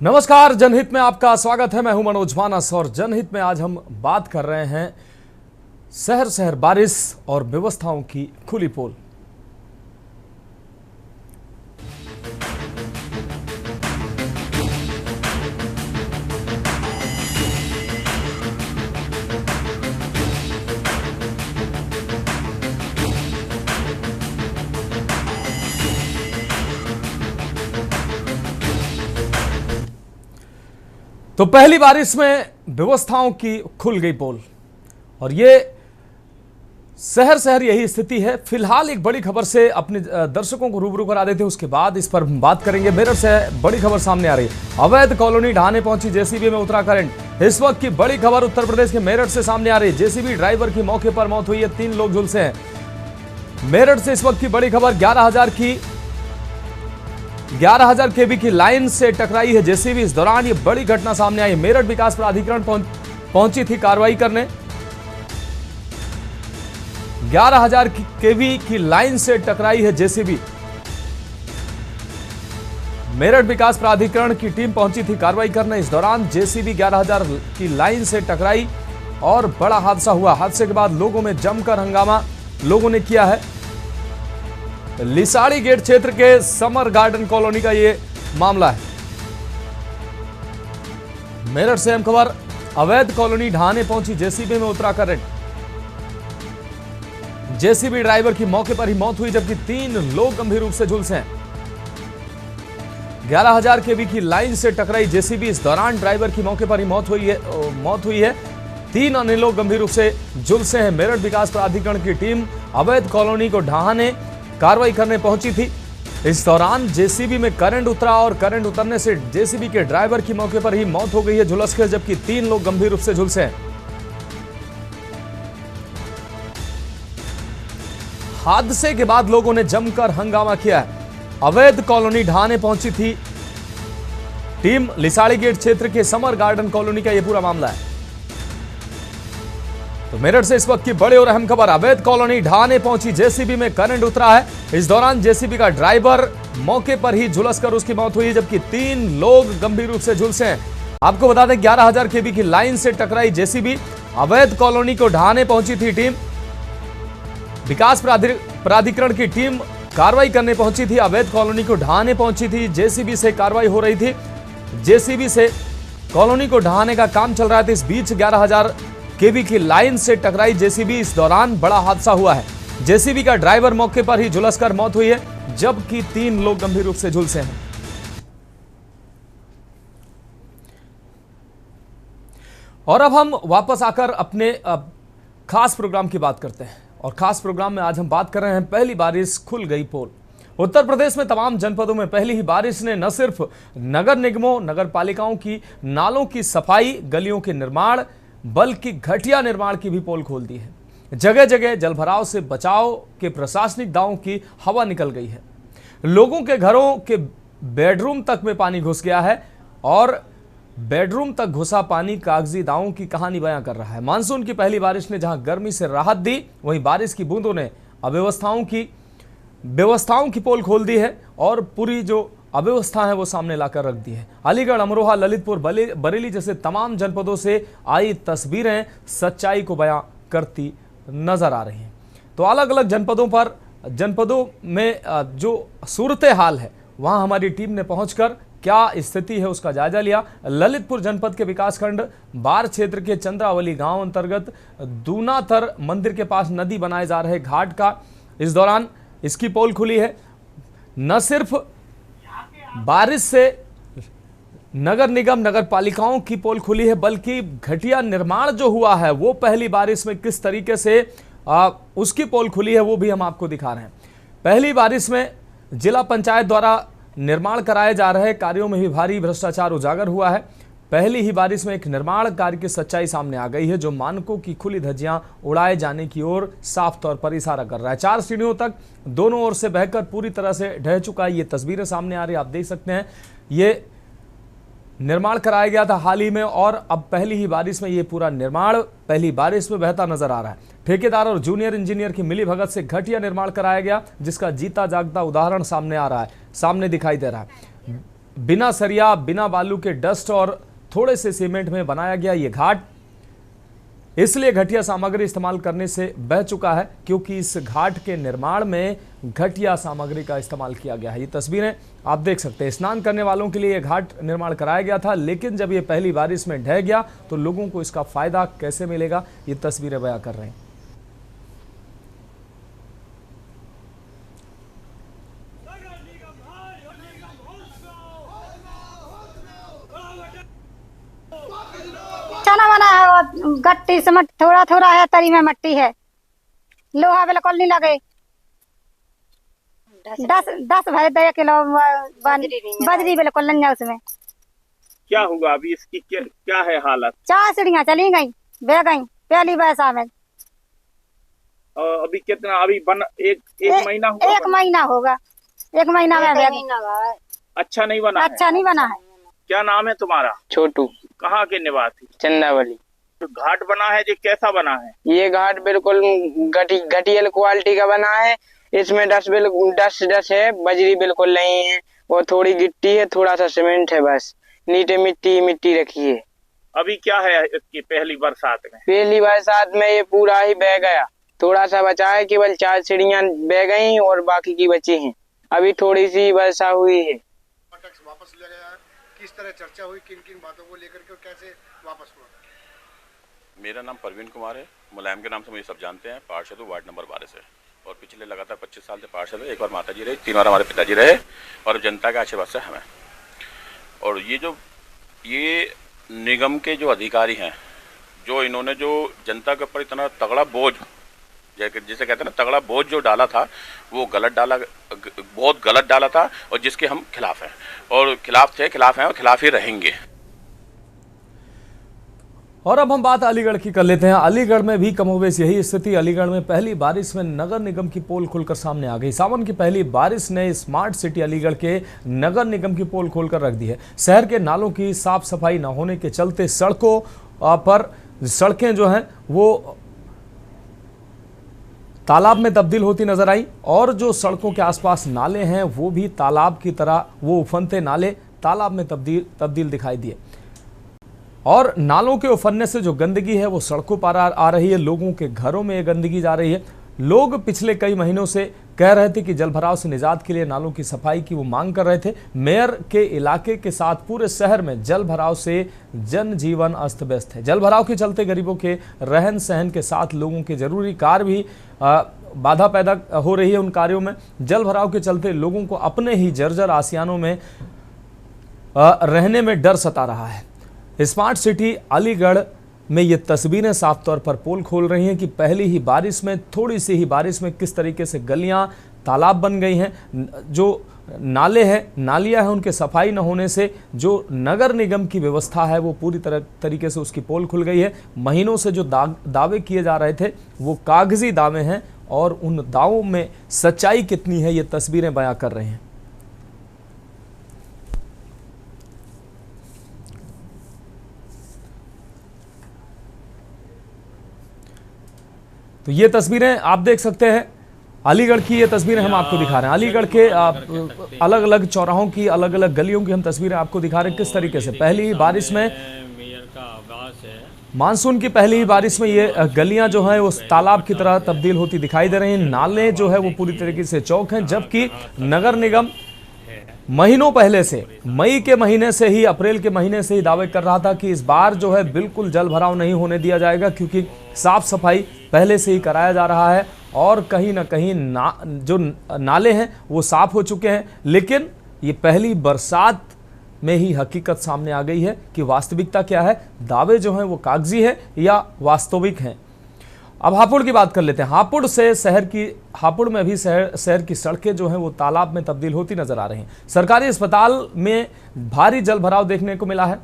नमस्कार, जनहित में आपका स्वागत है। मैं हूं मनोज मानस और जनहित में आज हम बात कर रहे हैं शहर शहर बारिश और व्यवस्थाओं की खुली पोल। तो पहली बारिश में व्यवस्थाओं की खुल गई पोल और ये शहर शहर यही स्थिति है। फिलहाल एक बड़ी खबर से अपने दर्शकों को रूबरू करा देते हैं, उसके बाद इस पर बात करेंगे। मेरठ से बड़ी खबर सामने आ रही है। अवैध कॉलोनी ढहाने पहुंची जेसीबी में उतरा करंट। इस वक्त की बड़ी खबर उत्तर प्रदेश के मेरठ से सामने आ रही है। जेसीबी ड्राइवर की मौके पर मौत हुई है, 3 लोग झुलसे हैं। मेरठ से इस वक्त की बड़ी खबर 11,000 केवी की लाइन से टकराई है जेसीबी। इस दौरान ये बड़ी घटना सामने आई। मेरठ विकास प्राधिकरण पहुंची थी कार्रवाई करने। 11,000 केवी की लाइन से टकराई है जेसीबी। मेरठ विकास प्राधिकरण की टीम पहुंची थी कार्रवाई करने। इस दौरान जेसीबी 11,000 की लाइन से टकराई और बड़ा हादसा हुआ। हादसे के बाद लोगों में जमकर हंगामा लोगों ने किया है। लिसाड़ी गेट क्षेत्र के समर गार्डन कॉलोनी का यह मामला है। मेरठ से अहम खबर, अवैध कॉलोनी ढहाने पहुंची जेसीबी में उतरा करंट। जेसीबी ड्राइवर की मौके पर ही मौत हुई, जबकि 3 लोग गंभीर रूप से झुलसे हैं। 11,000 केवी की लाइन से टकराई जेसीबी। इस दौरान ड्राइवर की मौके पर ही मौत हुई है। 3 अन्य लोग गंभीर रूप से झुलसे हैं। मेरठ विकास प्राधिकरण की टीम अवैध कॉलोनी को ढहाने कार्रवाई करने पहुंची थी। इस दौरान जेसीबी में करंट उतरा और करंट उतरने से जेसीबी के ड्राइवर की मौके पर ही मौत हो गई है झुलसकर, जबकि 3 लोग गंभीर रूप से झुलसे हैं। हादसे के बाद लोगों ने जमकर हंगामा किया है। अवैध कॉलोनी ढहाने पहुंची थी टीम। लिसाड़ी गेट क्षेत्र के समर गार्डन कॉलोनी का यह पूरा मामला है। तो मेरठ से इस वक्त की बड़ी और अहम खबर, अवैध कॉलोनी ढहाने पहुंची जेसीबी में करंट उतरा है। इस दौरान जेसीबी का ड्राइवर मौके पर ही झुलसकर उसकी मौत हुई, जबकि 3 लोग गंभीर रूप से झुलसे हैं। आपको बता दें 11,000 केवी की लाइन से टकराई जेसीबी। अवैध कॉलोनी को ढहाने पहुंची थी टीम। विकास प्राधिकरण की टीम कार्रवाई करने पहुंची थी। अवैध कॉलोनी को ढहाने पहुंची थी। जेसीबी से कार्रवाई हो रही थी। जेसीबी से कॉलोनी को ढहाने का काम चल रहा था। इस बीच 11,000 केवी की लाइन से टकराई जेसीबी। इस दौरान बड़ा हादसा हुआ है। जेसीबी का ड्राइवर मौके पर ही झुलसकर मौत हुई है, जबकि 3 लोग गंभीर रूप से झुलसे हैं। और अब हम वापस आकर अपने खास प्रोग्राम की बात करते हैं। और खास प्रोग्राम में आज हम बात कर रहे हैं पहली बारिश खुल गई पोल। उत्तर प्रदेश में तमाम जनपदों में पहली ही बारिश ने न सिर्फ नगर निगमों, नगर पालिकाओं की नालों की सफाई, गलियों के निर्माण, बल्कि घटिया निर्माण की भी पोल खोल दी है। जगह जगह जलभराव से बचाव के प्रशासनिक दावों की हवा निकल गई है। लोगों के घरों के बेडरूम तक में पानी घुस गया है और बेडरूम तक घुसा पानी कागजी दावों की कहानी बयां कर रहा है। मानसून की पहली बारिश ने जहां गर्मी से राहत दी, वहीं बारिश की बूंदों ने व्यवस्थाओं की पोल खोल दी है और पूरी जो अव्यवस्था है वो सामने लाकर रख दी है। अलीगढ़, अमरोहा, ललितपुर, बरेली जैसे तमाम जनपदों से आई तस्वीरें सच्चाई को बयां करती नजर आ रही हैं। तो अलग अलग जनपदों में जो सूरत हाल है वहां हमारी टीम ने पहुंचकर क्या स्थिति है उसका जायजा लिया। ललितपुर जनपद के विकासखंड बार क्षेत्र के चंद्रावली गांव अंतर्गत दूनाथर मंदिर के पास नदी बनाए जा रहे घाट का इस दौरान इसकी पोल खुली है। न सिर्फ बारिश से नगर निगम, नगर पालिकाओं की पोल खुली है, बल्कि घटिया निर्माण जो हुआ है वो पहली बारिश में किस तरीके से उसकी पोल खुली है वो भी हम आपको दिखा रहे हैं। पहली बारिश में जिला पंचायत द्वारा निर्माण कराए जा रहे कार्यों में भी भारी भ्रष्टाचार उजागर हुआ है। पहली ही बारिश में एक निर्माण कार्य की सच्चाई सामने आ गई है, जो मानकों की खुली धज्जियां उड़ाए जाने की ओर साफ तौर पर इशारा कर रहा है। 4 सीढ़ियों तक दोनों ओर से बहकर पूरी तरह से ढह चुका है। ये तस्वीरें सामने आ रही है, आप देख सकते हैं। ये निर्माण कराया गया था हाल ही में और अब पहली ही बारिश में ये पूरा निर्माण पहली बारिश में बहता नजर आ रहा है। ठेकेदार और जूनियर इंजीनियर की मिलीभगत से घटिया निर्माण कराया गया, जिसका जीता जागता उदाहरण सामने आ रहा है, सामने दिखाई दे रहा है। बिना सरिया, बिना बालू के डस्ट और थोड़े से सीमेंट में बनाया गया ये घाट इसलिए घटिया सामग्री इस्तेमाल करने से बह चुका है क्योंकि इस घाट के निर्माण में घटिया सामग्री का इस्तेमाल किया गया है। ये तस्वीरें आप देख सकते हैं। स्नान करने वालों के लिए यह घाट निर्माण कराया गया था, लेकिन जब ये पहली बारिश में ढह गया तो लोगों को इसका फायदा कैसे मिलेगा, ये तस्वीरें बयां कर रहे हैं। चना बना है गट्टी से थोड़ा थोड़ा है, तरी में मट्टी है, लोहा बिल्कुल नहीं लगे। 10 भरे 2 किलो बजरी बिल्कुल नहीं है उसमें। क्या हुआ अभी इसकी क्या है हालत? 4 सीढ़ियाँ चली गई, बह गई पहली वर्षा में। अभी कितना अभी बन एक महीना हुआ? 1 महीना होगा, 1 महीना में बह गई। अच्छा नहीं बना है? अच्छा नहीं बना है। क्या नाम है तुम्हारा? छोटू। कहाँ के निवासी? चंदावली। तो घाट बना है जो कैसा बना है? ये घाट बिल्कुल घटिया क्वालिटी का बना है। इसमें डस्ट है, बजरी बिल्कुल नहीं है और थोड़ी गिट्टी है, थोड़ा सा सीमेंट है, बस नीचे मिट्टी रखी है। अभी क्या है इसकी पहली बरसात में? पहली बरसात में ये पूरा ही बह गया, थोड़ा सा बचा है, केवल 4 सीढ़ियां बह गई और बाकी की बची हैं। अभी थोड़ी सी वर्षा हुई है। वापस ले गया, किस तरह चर्चा हुई, किन किन बातों को लेकर के, कैसे वापस हुआ? मेरा नाम परवीन कुमार है, मुलायम के नाम से मुझे सब जानते हैं। पार्षद हूँ वार्ड नंबर 12 से और पिछले लगातार 25 साल से पार्षद है। एक बार माता जी रही, 3 बार हमारे पिताजी रहे और जनता का आशीर्वाद से हमें। और ये निगम के जो अधिकारी हैं, जो इन्होंने जो जनता के ऊपर इतना तगड़ा बोझ, जिसे कहते हैं ना तगड़ा बोझ जो डाला था, वो बहुत गलत डाला था और जिसके हम खिलाफ हैं और खिलाफ हैं और खिलाफ ही रहेंगे। और अब हम बात अलीगढ़ की कर लेते हैं। अलीगढ़ में भी कमोबेश यही स्थिति। अलीगढ़ में पहली बारिश में नगर निगम की पोल खोलकर सामने आ गई। सावन की पहली बारिश ने स्मार्ट सिटी अलीगढ़ के नगर निगम की पोल खोलकर रख दी है। शहर के नालों की साफ सफाई न होने के चलते सड़कें जो हैं वो तालाब में तब्दील होती नजर आई और जो सड़कों के आसपास नाले हैं वो भी तालाब की तरह, वो उफनते नाले तालाब में तब्दील दिखाई दिए। और नालों के उफनने से जो गंदगी है वो सड़कों पर आ रही है, लोगों के घरों में ये गंदगी जा रही है। लोग पिछले कई महीनों से कह रहे थे कि जलभराव से निजात के लिए नालों की सफाई की वो मांग कर रहे थे। मेयर के इलाके के साथ पूरे शहर में जलभराव से जनजीवन अस्त व्यस्त है। जलभराव के चलते गरीबों के रहन सहन के साथ लोगों के जरूरी कार्य भी बाधा पैदा हो रही है। उन कार्यों में जलभराव के चलते लोगों को अपने ही जर्जर आसियानों में रहने में डर सता रहा है। स्मार्ट सिटी अलीगढ़ में ये तस्वीरें साफ तौर पर पोल खोल रही हैं कि पहली ही बारिश में, थोड़ी सी ही बारिश में किस तरीके से गलियां तालाब बन गई हैं। जो नाले हैं, नालियां हैं, उनके सफाई न होने से जो नगर निगम की व्यवस्था है वो पूरी तरीके से उसकी पोल खुल गई है। महीनों से जो दावे किए जा रहे थे वो कागजी दावे हैं और उन दावों में सच्चाई कितनी है ये तस्वीरें बयां कर रहे हैं। तो ये तस्वीरें आप देख सकते हैं, अलीगढ़ की ये तस्वीरें हम आपको दिखा रहे हैं। अलीगढ़ के अलग अलग चौराहों की, अलग अलग गलियों की हम तस्वीरें आपको दिखा रहे हैं किस तरीके से पहली ही बारिश में, मानसून की पहली ही बारिश में ये गलियां जो हैं वो तालाब की तरह तब्दील होती दिखाई दे रही हैं। नाले जो है वो पूरी तरीके से चौक हैं, जबकि नगर निगम महीनों पहले से, मई के महीने से ही, अप्रैल के महीने से ही दावे कर रहा था कि इस बार जो है बिल्कुल जल भराव नहीं होने दिया जाएगा क्योंकि साफ सफाई पहले से ही कराया जा रहा है और कहीं ना कहीं जो नाले हैं वो साफ हो चुके हैं। लेकिन ये पहली बरसात में ही हकीकत सामने आ गई है कि वास्तविकता क्या है, दावे जो हैं वो कागजी है या वास्तविक हैं। अब हापुड़ की बात कर लेते हैं। हापुड़ में भी शहर की सड़कें जो हैं वो तालाब में तब्दील होती नजर आ रही हैं। सरकारी अस्पताल में भारी जल भराव देखने को मिला है।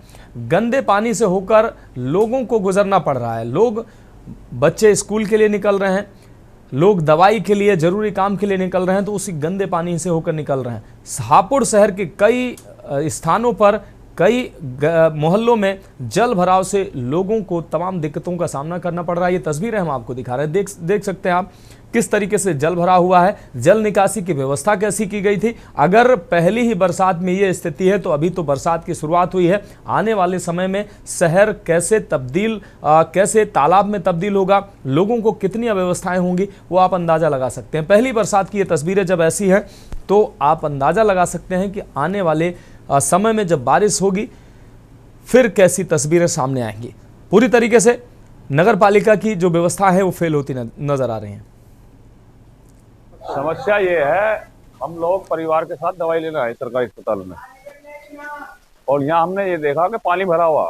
गंदे पानी से होकर लोगों को गुजरना पड़ रहा है। बच्चे स्कूल के लिए निकल रहे हैं, लोग दवाई के लिए, जरूरी काम के लिए निकल रहे हैं तो उसी गंदे पानी से होकर निकल रहे हैं। हापुड़ शहर के कई स्थानों पर कई मोहल्लों में जल भराव से लोगों को तमाम दिक्कतों का सामना करना पड़ रहा है। ये तस्वीरें हम आपको दिखा रहे हैं, देख सकते हैं आप किस तरीके से जल भरा हुआ है। जल निकासी की व्यवस्था कैसी की गई थी। अगर पहली ही बरसात में ये स्थिति है तो अभी तो बरसात की शुरुआत हुई है, आने वाले समय में शहर कैसे तालाब में तब्दील होगा, लोगों को कितनी अव्यवस्थाएं होंगी, वो आप अंदाजा लगा सकते हैं। पहली बरसात की ये तस्वीरें जब ऐसी हैं तो आप अंदाजा लगा सकते हैं कि आने वाले समय में जब बारिश होगी फिर कैसी तस्वीरें सामने आएंगी। पूरी तरीके से नगर पालिका की जो व्यवस्था है वो फेल होती नजर आ रही है। समस्या ये है, हम लोग परिवार के साथ दवाई लेना है सरकारी अस्पताल में, और यहाँ हमने ये देखा कि पानी भरा हुआ।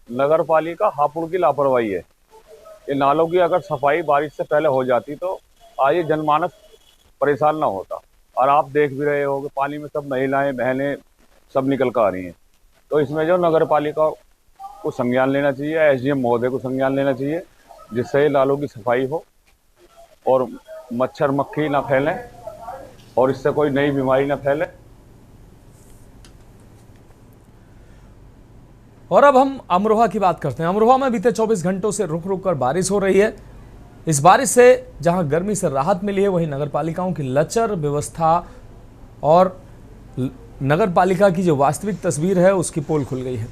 नगर पालिका हापुड़ की लापरवाही है। ये नालों की अगर सफाई बारिश से पहले हो जाती तो आज ये जनमानस परेशान ना होता। और आप देख भी रहे हो कि पानी में सब महिलाएं बहनें सब निकल कर आ रही हैं। तो इसमें जो नगर पालिका को संज्ञान लेना चाहिए, एसडीएम महोदय को संज्ञान लेना चाहिए, जिससे नालों की सफाई हो और मच्छर मक्खी ना फैले और इससे कोई नई बीमारी ना फैले। और अब हम अमरोहा की बात करते हैं। अमरोहा में बीते 24 घंटों से रुक रुक कर बारिश हो रही है। इस बारिश से जहां गर्मी से राहत मिली है, वहीं नगर पालिकाओं की लचर व्यवस्था और नगर पालिका की जो वास्तविक तस्वीर है उसकी पोल खुल गई है।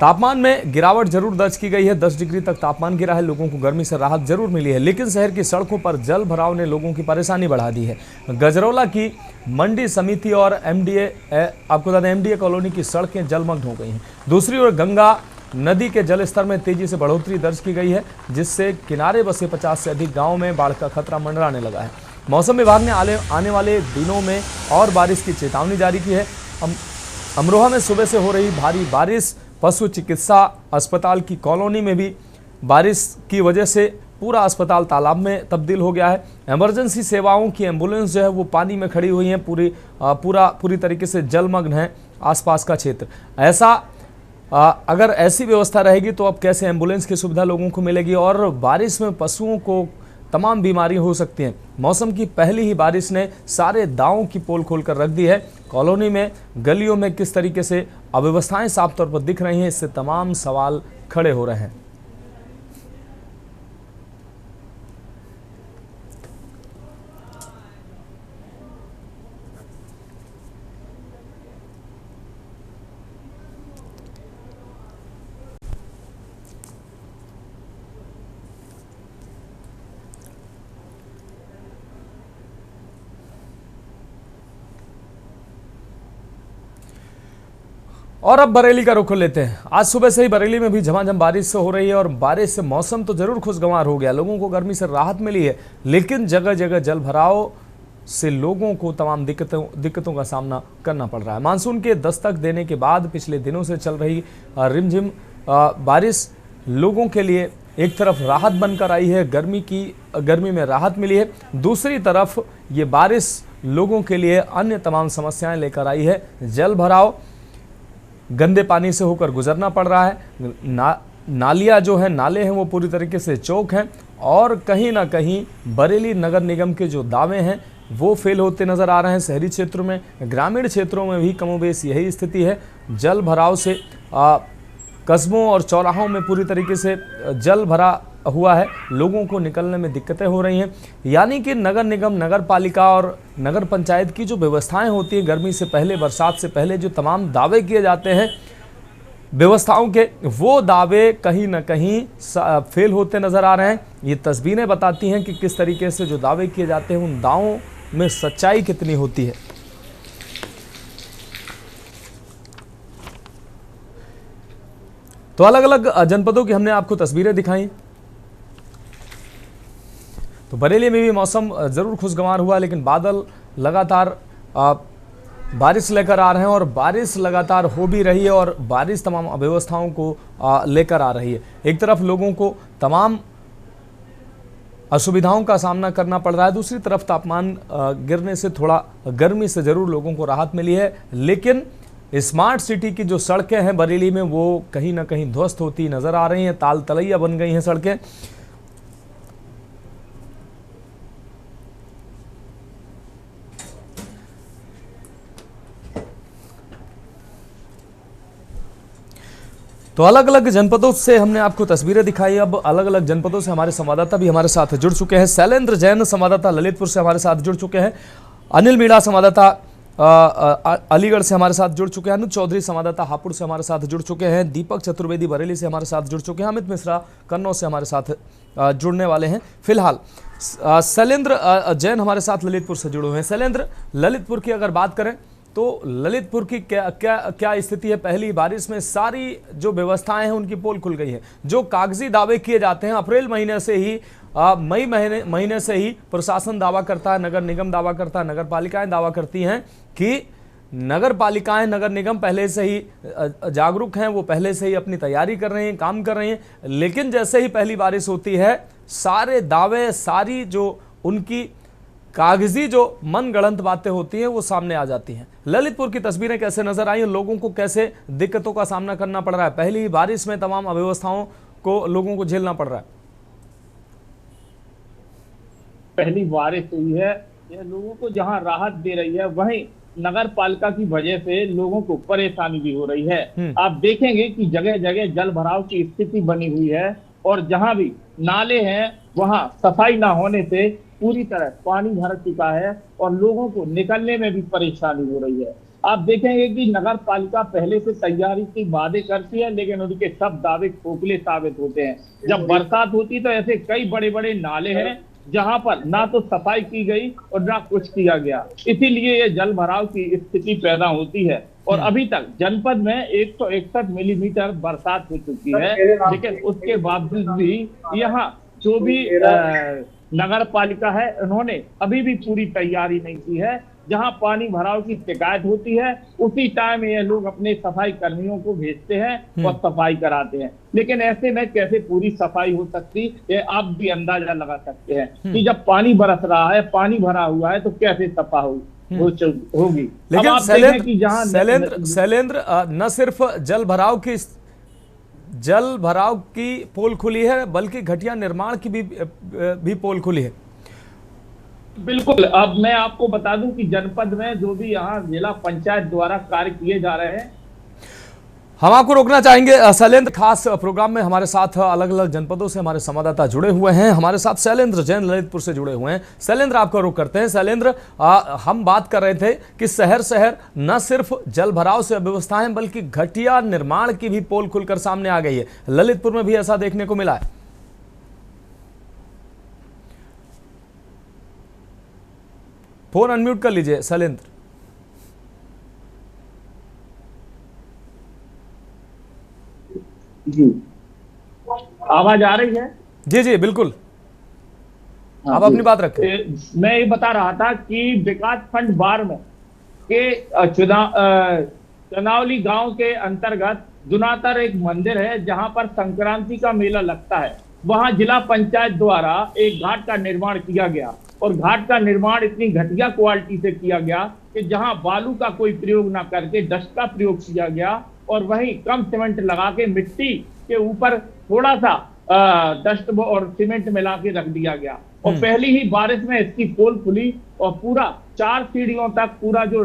तापमान में गिरावट जरूर दर्ज की गई है, 10 डिग्री तक तापमान गिरा है, लोगों को गर्मी से राहत जरूर मिली है, लेकिन शहर की सड़कों पर जल भराव ने लोगों की परेशानी बढ़ा दी है। गजरौला की मंडी समिति और आपको बता दें एमडीए कॉलोनी की सड़कें जलमग्न हो गई हैं। दूसरी ओर गंगा नदी के जल स्तर में तेजी से बढ़ोतरी दर्ज की गई है, जिससे किनारे बसे 50 से अधिक गाँव में बाढ़ का खतरा मंडराने लगा है। मौसम विभाग ने आने वाले दिनों में और बारिश की चेतावनी जारी की है। अमरोहा में सुबह से हो रही भारी बारिश, पशु चिकित्सा अस्पताल की कॉलोनी में भी बारिश की वजह से पूरा अस्पताल तालाब में तब्दील हो गया है। इमरजेंसी सेवाओं की एम्बुलेंस जो है वो पानी में खड़ी हुई हैं, पूरी तरीके से जलमग्न है आसपास का क्षेत्र। अगर ऐसी व्यवस्था रहेगी तो अब कैसे एम्बुलेंस की सुविधा लोगों को मिलेगी, और बारिश में पशुओं को तमाम बीमारी हो सकती हैं। मौसम की पहली ही बारिश ने सारे दावों की पोल खोलकर रख दी है। कॉलोनी में गलियों में किस तरीके से अव्यवस्थाएं साफ तौर पर दिख रही हैं, इससे तमाम सवाल खड़े हो रहे हैं। और अब बरेली का रुख लेते हैं। आज सुबह से ही बरेली में भी झमाझम बारिश हो रही है और बारिश से मौसम तो जरूर खुशगवार हो गया, लोगों को गर्मी से राहत मिली है, लेकिन जगह जगह जल भराव से लोगों को तमाम दिक्कतों का सामना करना पड़ रहा है। मानसून के दस्तक देने के बाद पिछले दिनों से चल रही रिमझिम बारिश लोगों के लिए एक तरफ राहत बनकर आई है, गर्मी में राहत मिली है, दूसरी तरफ ये बारिश लोगों के लिए अन्य तमाम समस्याएं लेकर आई है। जल भराव, गंदे पानी से होकर गुजरना पड़ रहा है, नालियाँ जो है, नाले हैं वो पूरी तरीके से चौक हैं, और कहीं ना कहीं बरेली नगर निगम के जो दावे हैं वो फेल होते नज़र आ रहे हैं। शहरी क्षेत्रों में, ग्रामीण क्षेत्रों में भी कमोबेश यही स्थिति है। जल भराव से कस्बों और चौराहों में पूरी तरीके से जल भरा हुआ है, लोगों को निकलने में दिक्कतें हो रही हैं। यानी कि नगर निगम, नगर पालिका और नगर पंचायत की जो व्यवस्थाएं होती हैं गर्मी से पहले, बरसात से पहले जो तमाम दावे किए जाते हैं व्यवस्थाओं के, वो दावे कहीं ना कहीं फेल होते नज़र आ रहे हैं। ये तस्वीरें बताती हैं कि किस तरीके से जो दावे किए जाते हैं उन दावों में सच्चाई कितनी होती है। तो अलग अलग जनपदों की हमने आपको तस्वीरें दिखाई। तो बरेली में भी मौसम जरूर खुशगवार हुआ, लेकिन बादल लगातार बारिश लेकर आ रहे हैं और बारिश लगातार हो भी रही है और बारिश तमाम अव्यवस्थाओं को लेकर आ रही है। एक तरफ लोगों को तमाम असुविधाओं का सामना करना पड़ रहा है, दूसरी तरफ तापमान गिरने से थोड़ा गर्मी से जरूर लोगों को राहत मिली है, लेकिन स्मार्ट सिटी की जो सड़कें हैं बरेली में वो कहीं ना कहीं ध्वस्त होती नजर आ रही हैं, ताल तलैया बन गई हैं सड़कें। तो अलग अलग जनपदों से हमने आपको तस्वीरें दिखाई। अब अलग अलग जनपदों से हमारे संवाददाता भी हमारे साथ जुड़ चुके हैं। शैलेंद्र जैन संवाददाता ललितपुर से हमारे साथ जुड़ चुके हैं। अनिल मीणा संवाददाता अलीगढ़ से हमारे साथ जुड़ चुके हैं। अनुज चौधरी संवाददाता हापुड़ से हमारे साथ जुड़ चुके हैं। दीपक चतुर्वेदी बरेली से हमारे साथ जुड़ चुके हैं। अमित मिश्रा कन्नौज से हमारे साथ जुड़ने वाले हैं। फिलहाल शैलेंद्र जैन हमारे साथ ललितपुर से जुड़े हुए हैं। शैलेंद्र, ललितपुर की अगर बात करें तो ललितपुर की क्या स्थिति है? पहली बारिश में सारी जो व्यवस्थाएं हैं उनकी पोल खुल गई है। जो कागजी दावे किए जाते हैं अप्रैल महीने से ही, मई महीने से ही प्रशासन दावा करता है, नगर निगम दावा करता है, नगर पालिकाएं दावा करती हैं कि नगर पालिकाएं, नगर निगम पहले से ही जागरूक हैं, वो पहले से ही अपनी तैयारी कर रहे हैं, काम कर रहे हैं। लेकिन जैसे ही पहली बारिश होती है सारे दावे, सारी जो उनकी कागजी जो मनगढ़ंत बातें होती हैं वो सामने आ जाती हैं। ललितपुर की तस्वीरें कैसे नजर आई, लोगों को कैसे दिक्कतों का सामना करना पड़ रहा है? पहली बारिश में तमाम अव्यवस्थाओं को लोगों को झेलना पड़ रहा है। पहली बारिश हुई है, यह लोगों को जहां राहत दे रही है, वहीं नगर पालिका की वजह से लोगों को परेशानी भी हो रही है। आप देखेंगे कि जगह जगह जल भराव की स्थिति बनी हुई है और जहां भी नाले हैं वहां सफाई ना होने से पूरी तरह पानी भर चुका है और लोगों को निकलने में भी परेशानी हो रही है। आप देखेंगे कि नगर पालिका पहले से तैयारी की वादे करती है, लेकिन उनके सब दावे खोखले साबित होते हैं। जब बरसात होती तो ऐसे कई बड़े बड़े नाले हैं जहां पर ना तो सफाई की गई और ना कुछ किया गया, इसीलिए ये जल भराव की स्थिति पैदा होती है। और अभी तक जनपद में 161 मिलीमीटर बरसात हो चुकी है, लेकिन उसके बावजूद भी यहाँ जो भी नगर पालिका है उन्होंने अभी भी पूरी तैयारी नहीं की है। जहां पानी भराव की शिकायत होती है उसी टाइम ये लोग अपने सफाई कर्मियों को भेजते हैं और सफाई कराते हैं। लेकिन ऐसे में कैसे पूरी सफाई हो सकती है आप भी अंदाजा लगा सकते हैं कि जब पानी बरस रहा है, पानी भरा हुआ है, तो कैसे सफा होगी। लेकिन शैलेंद्र, न सिर्फ जल भराव की पोल खुली है बल्कि घटिया निर्माण की भी पोल खुली है। बिल्कुल, अब मैं आपको बता दूं कि जनपद में जो भी यहाँ जिला पंचायत द्वारा कार्य किए जा रहे हैं, हम आपको रोकना चाहेंगे। शैलेंद्र, खास प्रोग्राम में हमारे साथ अलग अलग जनपदों से हमारे संवाददाता जुड़े हुए हैं। हमारे साथ शैलेंद्र जैन ललितपुर से जुड़े हुए हैं। शैलेंद्र, आपका रुख करते हैं। शैलेंद्र, हम बात कर रहे थे कि शहर न सिर्फ जल भराव से अव्यवस्थाएं बल्कि घटिया निर्माण की भी पोल खुलकर सामने आ गई है। ललितपुर में भी ऐसा देखने को मिला है। फोन अनम्यूट कर लीजिए शैलेंद्र। जी, आवाज आ रही है? जी जी बिल्कुल, आप अपनी बात रखें। मैं ये बता रहा था कि विकास खंड बार में के चनावली गांव के अंतर्गत दुनातर एक मंदिर है जहां पर संक्रांति का मेला लगता है। वहां जिला पंचायत द्वारा एक घाट का निर्माण किया गया और घाट का निर्माण इतनी घटिया क्वालिटी से किया गया कि जहां बालू का कोई प्रयोग ना करके डस्ट का प्रयोग किया गया और वहीं कम सीमेंट लगा के मिट्टी के ऊपर थोड़ा सा डस्ट और सीमेंट मिला के रख दिया गया और पहली ही बारिश में इसकी पोल खुली और पूरा 4 सीढ़ियों तक पूरा जो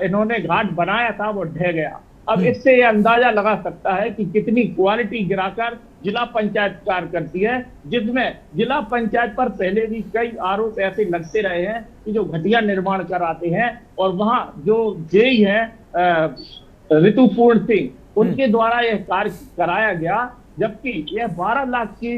इन्होंने घाट बनाया था वो ढह गया। अब इससे ये अंदाजा लगा सकता है कि कितनी क्वालिटी गिराकर जिला पंचायत कार्य करती है, जिसमें जिला पंचायत पर पहले भी कई आरोप ऐसे लगते रहे हैं कि जो घटिया निर्माण कराते हैं और वहां जो जेई है ऋतुपूर्ण सिंह, उनके द्वारा यह कार्य कराया गया, जबकि यह 12 लाख की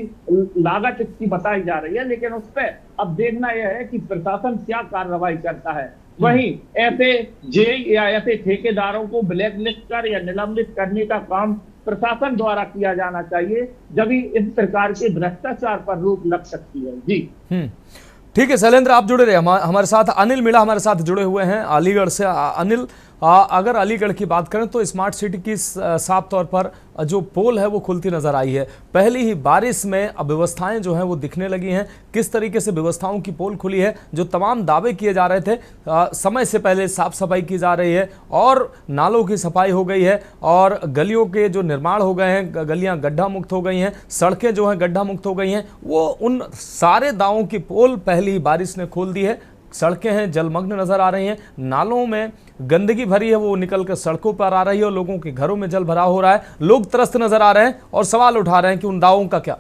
लागत इसकी बताई जा रही है। लेकिन उस पर अब देखना यह है कि प्रशासन क्या कार्रवाई करता है। वहीं ऐसे जेई या ऐसे ठेकेदारों को ब्लैक लिस्ट कर या निलंबित करने का काम प्रशासन द्वारा किया जाना चाहिए, जब इस प्रकार के भ्रष्टाचार पर रोक लग सकती है। जी ठीक है शैलेंद्र, आप जुड़े रहे हमारे साथ। अनिल मीणा हमारे साथ जुड़े हुए हैं अलीगढ़ से। अनिल, अगर अलीगढ़ की बात करें तो स्मार्ट सिटी की साफ तौर पर जो पोल है वो खुलती नजर आई है। पहली ही बारिश में अव्यवस्थाएं जो हैं वो दिखने लगी हैं। किस तरीके से व्यवस्थाओं की पोल खुली है, जो तमाम दावे किए जा रहे थे समय से पहले साफ सफाई की जा रही है और नालों की सफाई हो गई है और गलियों के जो निर्माण हो गए हैं, गलियां गड्ढा मुक्त हो गई हैं, सड़कें जो हैं गड्ढा मुक्त हो गई हैं, वो उन सारे दावों की पोल पहली ही बारिश ने खोल दी है। सड़कें हैं जलमग्न नजर आ रही हैं, नालों में गंदगी भरी है वो निकल कर सड़कों पर आ रही है और लोगों के घरों में जल भराव हो रहा है। लोग त्रस्त नजर आ रहे हैं और सवाल उठा रहे हैं कि उन दावों का क्या।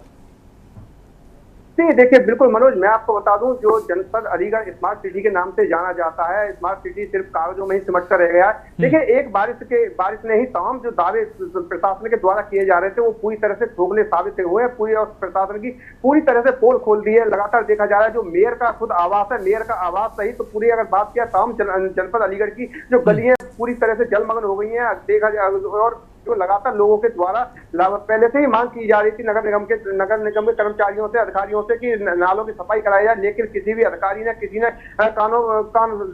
देखिए बिल्कुल मनोज, मैं आपको बता दूं, जो जनपद अलीगढ़ स्मार्ट सिटी के नाम से जाना जाता है, स्मार्ट सिटी सिर्फ कागजों में ही सिमट कर रह गया है। देखिए एक बारिश ने ही तमाम जो दावे प्रशासन के द्वारा किए जा रहे थे वो पूरी तरह से खोखले साबित हुए हैं। पूरी और प्रशासन की पूरी तरह से पोल खोल दी है। लगातार देखा जा रहा है जो मेयर का खुद आवास है, मेयर का आवास सही तो पूरी अगर बात किया तमाम जनपद अलीगढ़ की जो गलियां पूरी तरह से जलमग्न हो गई है। देखा जाए और जो लगातार लोगों के द्वारा पहले से ही मांग की जा रही थी नगर निगम के कर्मचारियों से, अधिकारियों से कि नालों की सफाई कराई जाए, लेकिन किसी भी अधिकारी ने किसी ने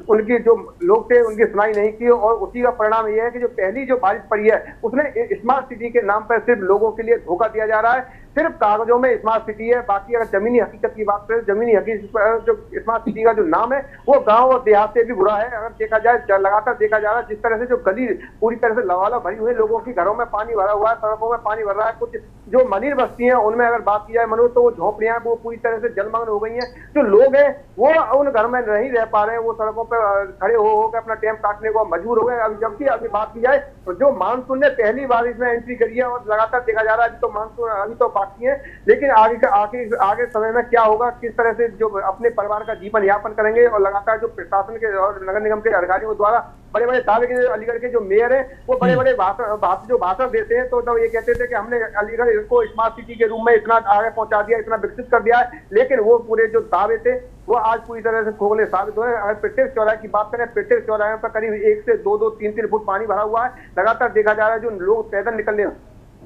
उनकी जो लोग थे उनकी सुनाई नहीं की। और उसी का परिणाम यह है कि जो पहली जो बारिश पड़ी है उसने स्मार्ट सिटी के नाम पर सिर्फ लोगों के लिए धोखा दिया जा रहा है। सिर्फ कागजों में स्मार्ट सिटी है, बाकी अगर जमीनी हकीकत की बात करें, जमीनी हकीकत जो स्मार्ट सिटी का जो नाम है वो गांव और देहात से भी बुरा है। अगर देखा जाए लगातार देखा जा रहा है जिस तरह से जो गली पूरी तरह से लवाला भरी हुई, लोगों की घरों में पानी भरा हुआ है, सड़कों में पानी भर रहा है। कुछ जो मनीर बस्ती है उनमें अगर बात की जाए मनोज तो वो झोपड़ियां वो पूरी तरह से जलमग्न हो गई हैं। जो लोग हैं वो उन घर में नहीं रह पा रहे हैं, वो सड़कों पर खड़े होकर अपना टाइम काटने को मजबूर हो गए। जबकि अभी बात की जाए तो जो मानसून ने पहली बार इसमें एंट्री करी है और लगातार देखा जा रहा है अभी तो मानसून अभी तो बाकी है, लेकिन आगे समय में क्या होगा, किस तरह से जो अपने परिवार का जीवन यापन करेंगे। और लगातार जो प्रशासन के और नगर निगम के अधिकारियों द्वारा बड़े बड़े दावे के अलीगढ़ के जो मेयर हैं वो बड़े बड़े भाषण देते हैं तो ये कहते थे कि हमने अलीगढ़ को स्मार्ट सिटी के रूप में इतना आगे पहुंचा दिया, इतना विकसित कर दिया है, लेकिन वो पूरे जो दावे थे वो आज पूरी तरह से खोखले साबित हुए। अगर प्रत्येक चौराहे की बात करें, प्रत्येक चौराहे पर करीब 1 से 2-3 फुट पानी भरा हुआ है। लगातार देखा जा रहा है जो लोग पैदल निकलने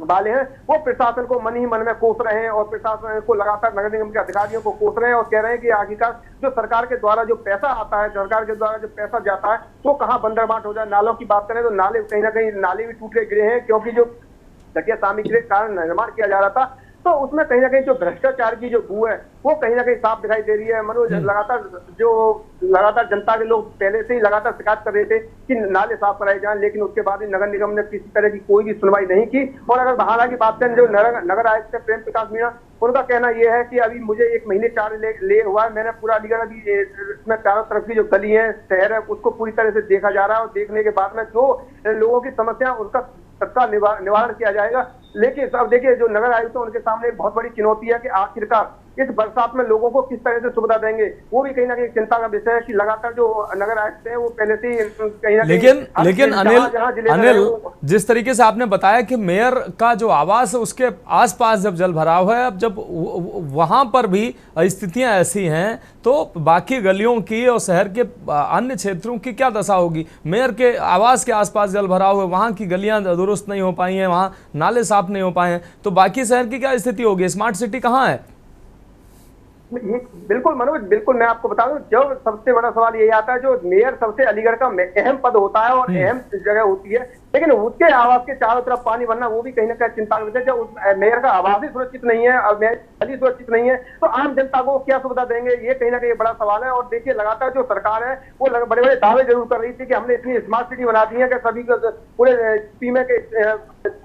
वाले हैं वो प्रशासन को मन ही मन में कोस रहे हैं और प्रशासन को लगातार नगर निगम के अधिकारियों को कोस रहे हैं और कह रहे हैं कि आखिरकार जो सरकार के द्वारा जो पैसा आता है, सरकार के द्वारा जो पैसा जाता है वो कहाँ बंदरबाट हो जाए। नालों की बात करें तो नाले कहीं ना कहीं नाले भी टूटे गिरे हैं, क्योंकि जो घटिया सामग्री के कारण निर्माण किया जा रहा था तो उसमें कहीं ना कहीं जो भ्रष्टाचार की जो बू है वो कहीं ना कहीं साफ दिखाई दे रही है। मनोज, लगातार जनता के लोग पहले से ही लगातार शिकायत कर रहे थे कि नाले साफ कराए जाएं, लेकिन उसके बाद ही नगर निगम ने किसी तरह की कोई भी सुनवाई नहीं की। और अगर बहाना की बात करें, जो नगर आयुक्त प्रेम प्रकाश मीणा, उनका कहना यह है कि अभी मुझे 1 महीने 4 ले हुआ है, मैंने पूरा अलीगढ़ अभी इसमें चारों तरफ की जो गली है, शहर है, उसको पूरी तरह से देखा जा रहा है और देखने के बाद में जो लोगों की समस्या उसका तत्काल निवारण किया जाएगा। लेकिन अब देखिए जो नगर आयुक्त है उनके सामने एक बहुत बड़ी चुनौती है कि आखिरकार इस बरसात में लोगों को किस तरह से सुविधा देंगे, वो भी कहीं ना कहीं चिंता का विषय है कि लगातार जो नगर आयुक्त हैं वो पहले से ही कहीं ना कहीं लेकिन अनिल जिस तरीके से आपने बताया कि मेयर का जो आवास है उसके आसपास जब जल भराव है, अब जब वहां पर भी स्थितियां ऐसी हैं तो बाकी गलियों की और शहर के अन्य क्षेत्रों की क्या दशा होगी। मेयर के आवास के आसपास जल भराव है, वहां की गलियां दुरुस्त नहीं हो पाई हैं, वहां नाले साफ नहीं हो पाए हैं, तो बाकी शहर की क्या स्थिति होगी। स्मार्ट सिटी कहाँ है? बिल्कुल मनोज, बिल्कुल मैं आपको बता दूं, जो सबसे बड़ा सवाल यही आता है, जो मेयर सबसे अलीगढ़ का अहम पद होता है और अहम जगह होती है, लेकिन उसके आवास के चारों तरफ पानी भरना वो भी कहीं ना कहीं चिंता का विषय है। जब उस मेयर का आवास ही सुरक्षित नहीं है और मेयर सुरक्षित नहीं है तो आम जनता को क्या सुविधा देंगे, ये कहीं ना कहीं बड़ा सवाल है। और देखिए लगातार जो सरकार है वो बड़े बड़े दावे जरूर कर रही थी कि हमने इतनी स्मार्ट सिटी बना दी है कि सभी को पूरे में के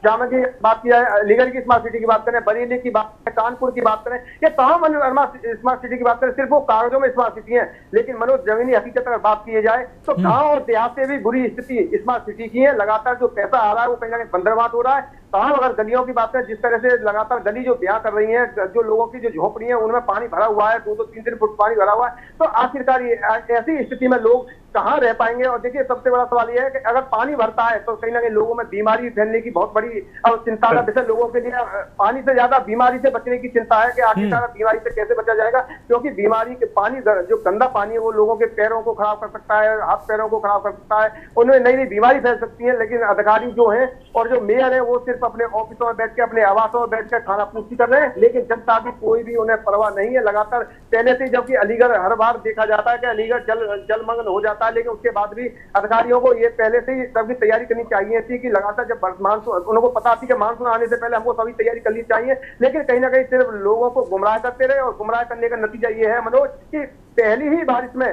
जामा की बात की जाए, अलीगढ़ की स्मार्ट सिटी की बात करें, बरेली की बात करें, कानपुर की बात करें, ये तमाम स्मार्ट सिटी की बात करें, सिर्फ वो कागजों में स्मार्ट सिटी है। लेकिन मनोज जमीनी हकीकत अगर बात की जाए तो गांव और देहात से भी बुरी स्थिति स्मार्ट सिटी की है। लगातार जो पैसा आ रहा है वो कहीं ना कहीं बंदरबाट हो रहा है। तमाम अगर गलियों की बात करें, जिस तरह से लगातार गली जो ब्याह कर रही है, जो लोगों की जो झोपड़ी है उनमें पानी भरा हुआ है, 2-3 फुट पानी भरा हुआ है, तो आखिरकार ऐसी स्थिति में लोग कहाँ रह पाएंगे। और देखिए सबसे बड़ा सवाल यह है कि अगर पानी भरता है तो कहीं ना कहीं लोगों में बीमारी फैलने की बहुत बड़ी चिंता का विषय लोगों के लिए। पानी से ज्यादा बीमारी से बचने की चिंता है कि आखिरकार बीमारी से कैसे बचा जाएगा, क्योंकि बीमारी के पानी जो गंदा पानी है वो लोगों के पैरों को खराब कर सकता है, हाथ पैरों को खराब कर सकता है, उनमें नई नई बीमारी फैल सकती है। लेकिन अधिकारी जो है और जो मेयर है वो सिर्फ अपने ऑफिसों में बैठ के, अपने आवासों में बैठ कर खाना पूर्ति कर रहे हैं, लेकिन जनता की कोई भी उन्हें परवाह नहीं है। लगातार पहले से, जबकि अलीगढ़ हर बार देखा जाता है कि अलीगढ़ जलमग्न हो जाता है, लेकिन उसके बाद भी अधिकारियों को ये पहले से ही सबकी तैयारी करनी चाहिए थी कि लगातार जब मानसून, उनको पता थी कि मानसून आने से पहले हमको सभी तैयारी करनी चाहिए, लेकिन कहीं ना कहीं सिर्फ लोगों को गुमराह करते रहे। और गुमराह करने का नतीजा ये है मनोज कि पहली ही बारिश में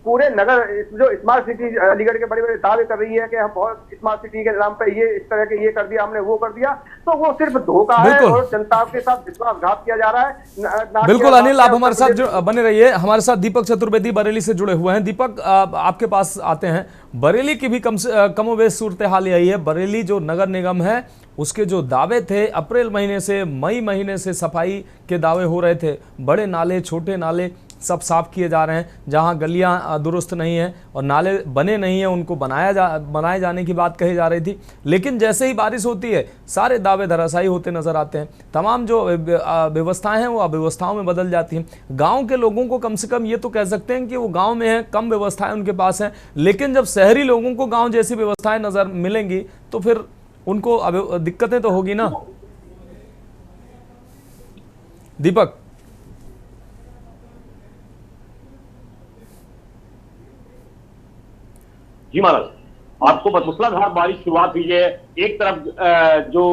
पूरे नगर जो स्मार्ट सिटी अलीगढ़ के बड़े बड़े दावे कर रही है कि हम बहुत स्मार्ट सिटी के नाम पे ये इस तरह के ये कर दिया हमने, वो कर दिया, तो वो सिर्फ धोखा है और जनता के साथ विश्वासघात किया जा रहा है। बिल्कुल अनिल, आप हमारे साथ बने रहिए। हमारे साथ दीपक चतुर्वेदी बरेली से जुड़े हुए हैं। दीपक, आपके पास आते हैं। बरेली की भी कमोबेश सूरत हाल यही है। बरेली जो नगर निगम है उसके जो दावे थे अप्रैल महीने से मई महीने से सफाई के दावे हो रहे थे, बड़े नाले छोटे नाले सब साफ किए जा रहे हैं, जहां गलियां दुरुस्त नहीं है और नाले बने नहीं हैं उनको बनाए जाने की बात कही जा रही थी। लेकिन जैसे ही बारिश होती है सारे दावे धराशायी होते नजर आते हैं। तमाम जो व्यवस्थाएं हैं वो अव्यवस्थाओं में बदल जाती हैं। गांव के लोगों को कम से कम ये तो कह सकते हैं कि वो गांव में है, कम व्यवस्थाएं उनके पास हैं, लेकिन जब शहरी लोगों को गाँव जैसी व्यवस्थाएं नजर मिलेंगी तो फिर उनको दिक्कतें तो होगी ना। दीपक, जी महाराज, आपको मूसलाधार बारिश शुरुआत हुई है। एक तरफ जो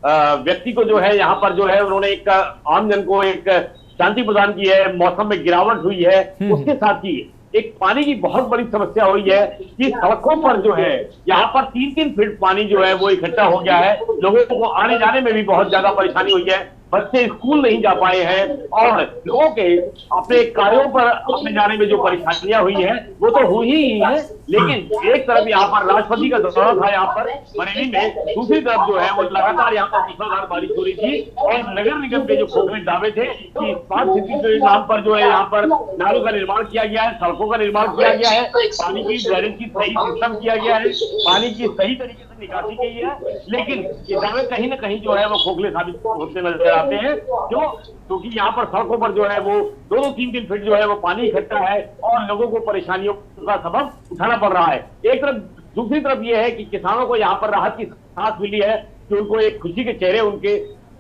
व्यक्ति को जो है यहाँ पर जो है उन्होंने एक आम जन को एक शांति प्रदान की है, मौसम में गिरावट हुई है, उसके साथ ही एक पानी की बहुत बड़ी समस्या हुई है कि सड़कों पर जो है यहाँ पर 3-3 फीट पानी जो है वो इकट्ठा हो गया है। लोगों को आने जाने में भी बहुत ज्यादा परेशानी हुई है, बच्चे स्कूल नहीं जा पाए हैं और लोगों के अपने कार्यों पर आने जाने में जो परेशानियां हुई है वो तो हुई ही है। लेकिन एक तरफ यहाँ पर राष्ट्रपति का दौरा था यहाँ पर बरेली में, दूसरी तरफ जो है वो लगातार यहाँ पर मूसलाधार बारिश हो रही थी और नगर निगम के जो खोखले दावे थे कि स्मार्ट सिटी के नाम पर जो है यहाँ पर नालों का निर्माण किया गया है, सड़कों का निर्माण किया गया है, पानी की ड्रेनेज की सही सिस्टम किया गया है, पानी की सही तरीके से निकासी की है, लेकिन ये दावे कहीं ना कहीं जो है वो खोखले साबित होते नजर आते हैं। क्योंकि यहाँ पर सड़कों पर जो है वो 2-3 फीट जो है वो पानी इकट्ठा है और लोगों को परेशानियों का सबब उठाना पड़ रहा है। एक तरफ, दूसरी तरफ ये है कि किसानों को यहाँ पर राहत की सांस मिली है कि उनको एक खुशी के चेहरे उनके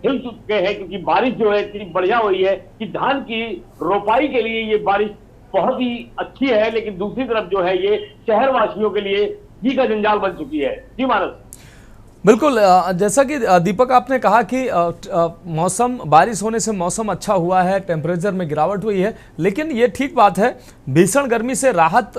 हिल चुके हैं, क्योंकि बारिश जो है इतनी बढ़िया हुई है कि धान की रोपाई के लिए ये बारिश बहुत ही अच्छी है। लेकिन दूसरी तरफ जो है ये शहर वासियों के लिए जी का जंजाल बन चुकी है। जी मानस, बिल्कुल, जैसा कि दीपक आपने कहा कि मौसम बारिश होने से मौसम अच्छा हुआ है, टेम्परेचर में गिरावट हुई है, लेकिन ये ठीक बात है, भीषण गर्मी से राहत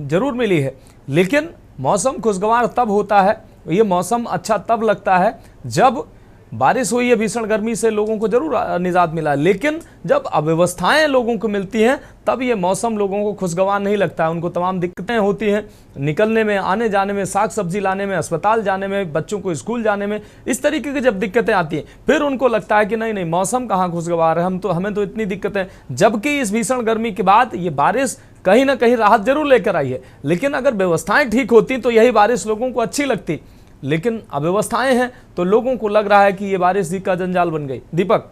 जरूर मिली है। लेकिन मौसम खुशगवार तब होता है, ये मौसम अच्छा तब लगता है जब बारिश हुई है, भीषण गर्मी से लोगों को जरूर निजात मिला, लेकिन जब अव्यवस्थाएं लोगों को मिलती हैं तब ये मौसम लोगों को खुशगवार नहीं लगता है। उनको तमाम दिक्कतें होती हैं निकलने में, आने जाने में, साग सब्जी लाने में, अस्पताल जाने में, बच्चों को स्कूल जाने में। इस तरीके की जब दिक्कतें आती हैं फिर उनको लगता है कि नहीं नहीं मौसम कहाँ खुशगवार है, हमें तो इतनी दिक्कतें। जबकि इस भीषण गर्मी के बाद ये बारिश कहीं ना कहीं राहत जरूर लेकर आई है, लेकिन अगर व्यवस्थाएं ठीक होती तो यही बारिश लोगों को अच्छी लगती। लेकिन अव्यवस्थाएं हैं तो लोगों को लग रहा है कि ये बारिश जी का जंजाल बन गई। दीपक,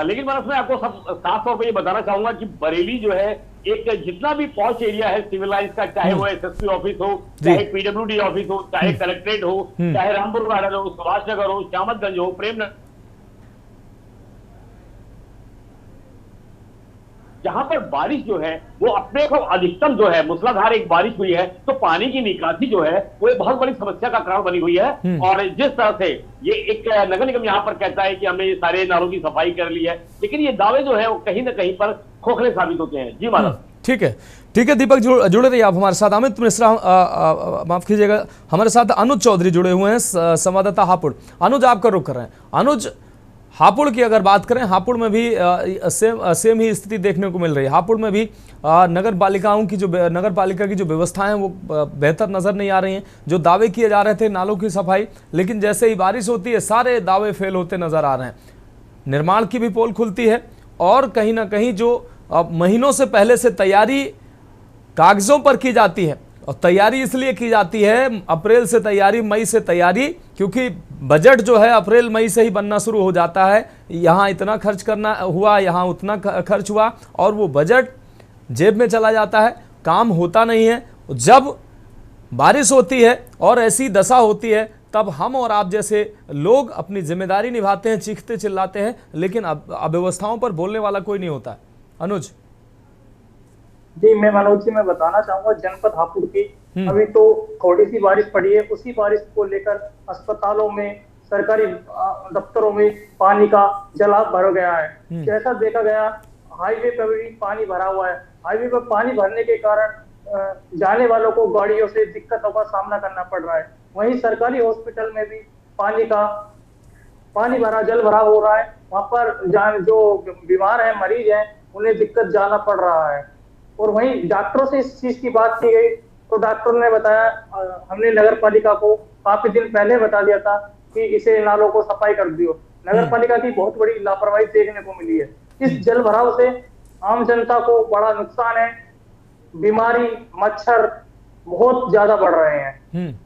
लेकिन मैं आपको साफ तौर पर ये बताना चाहूंगा कि बरेली जो है एक जितना भी पॉश एरिया है सिविलाइज का, चाहे वो एसएसपी ऑफिस हो, चाहे पीडब्ल्यूडी ऑफिस हो, चाहे कलेक्ट्रेट हो, चाहे रामपुर गार्डन हो, सुभाष नगर हो, श्यामतगंज हो, प्रेमनगर, जहां पर बारिश जो है वो अपने को अधिकतम जो है मूसलाधार एक बारिश हुई है तो पानी की निकासी जो है वो एक बहुत बड़ी समस्या का कारण बनी हुई है। और जिस तरह से ये एक नगर निगम यहाँ पर कहता है कि हमने ये सारे नालों की सफाई कर ली है, लेकिन ये दावे जो है वो कहीं ना कहीं पर खोखले साबित होते हैं। जी मानव, ठीक है दीपक, जुड़े रहिए आप हमारे साथ। अमित मिश्रा, माफ कीजिएगा, हमारे साथ अनुज चौधरी जुड़े हुए हैं, संवाददाता हापुड़। अनुज, आपका रुख कर रहे हैं। अनुज, हापुड़ की अगर बात करें, हापुड़ में भी सेम ही स्थिति देखने को मिल रही है। हापुड़ में भी नगर पालिका की जो व्यवस्थाएं हैं वो बेहतर नज़र नहीं आ रही हैं। जो दावे किए जा रहे थे नालों की सफाई, लेकिन जैसे ही बारिश होती है सारे दावे फेल होते नज़र आ रहे हैं। निर्माण की भी पोल खुलती है और कहीं ना कहीं जो महीनों से पहले से तैयारी कागज़ों पर की जाती है, और तैयारी इसलिए की जाती है, अप्रैल से तैयारी, मई से तैयारी, क्योंकि बजट जो है अप्रैल मई से ही बनना शुरू हो जाता है। यहाँ इतना खर्च करना हुआ, यहाँ उतना खर्च हुआ, और वो बजट जेब में चला जाता है, काम होता नहीं है। जब बारिश होती है और ऐसी दशा होती है तब हम और आप जैसे लोग अपनी जिम्मेदारी निभाते हैं, चीखते चिल्लाते हैं, लेकिन अव्यवस्थाओं पर बोलने वाला कोई नहीं होता है। अनुज जी, मैं मनोज जी मैं बताना चाहूंगा जनपद हापुड़ की अभी तो थोड़ी सी बारिश पड़ी है, उसी बारिश को लेकर अस्पतालों में, सरकारी दफ्तरों में पानी का जलाव भर गया है। जैसा देखा गया हाईवे पर भी पानी भरा हुआ है, हाईवे पर पानी भरने के कारण जाने वालों को गाड़ियों से दिक्कतों का सामना करना पड़ रहा है। वहीं सरकारी हॉस्पिटल में भी जल भरा हो रहा है। वहां पर जो बीमार है, मरीज हैं, उन्हें दिक्कत जाना पड़ रहा है। और वहीं डॉक्टरों से इस चीज की बात की गई तो डॉक्टर ने बताया, हमने नगर पालिका को काफी दिन पहले बता दिया था कि इसे नालों को सफाई कर दियो। नगर पालिका की बहुत बड़ी लापरवाही देखने को मिली है। इस जल भराव से आम जनता को बड़ा नुकसान है। बीमारी, मच्छर बहुत ज्यादा बढ़ रहे हैं।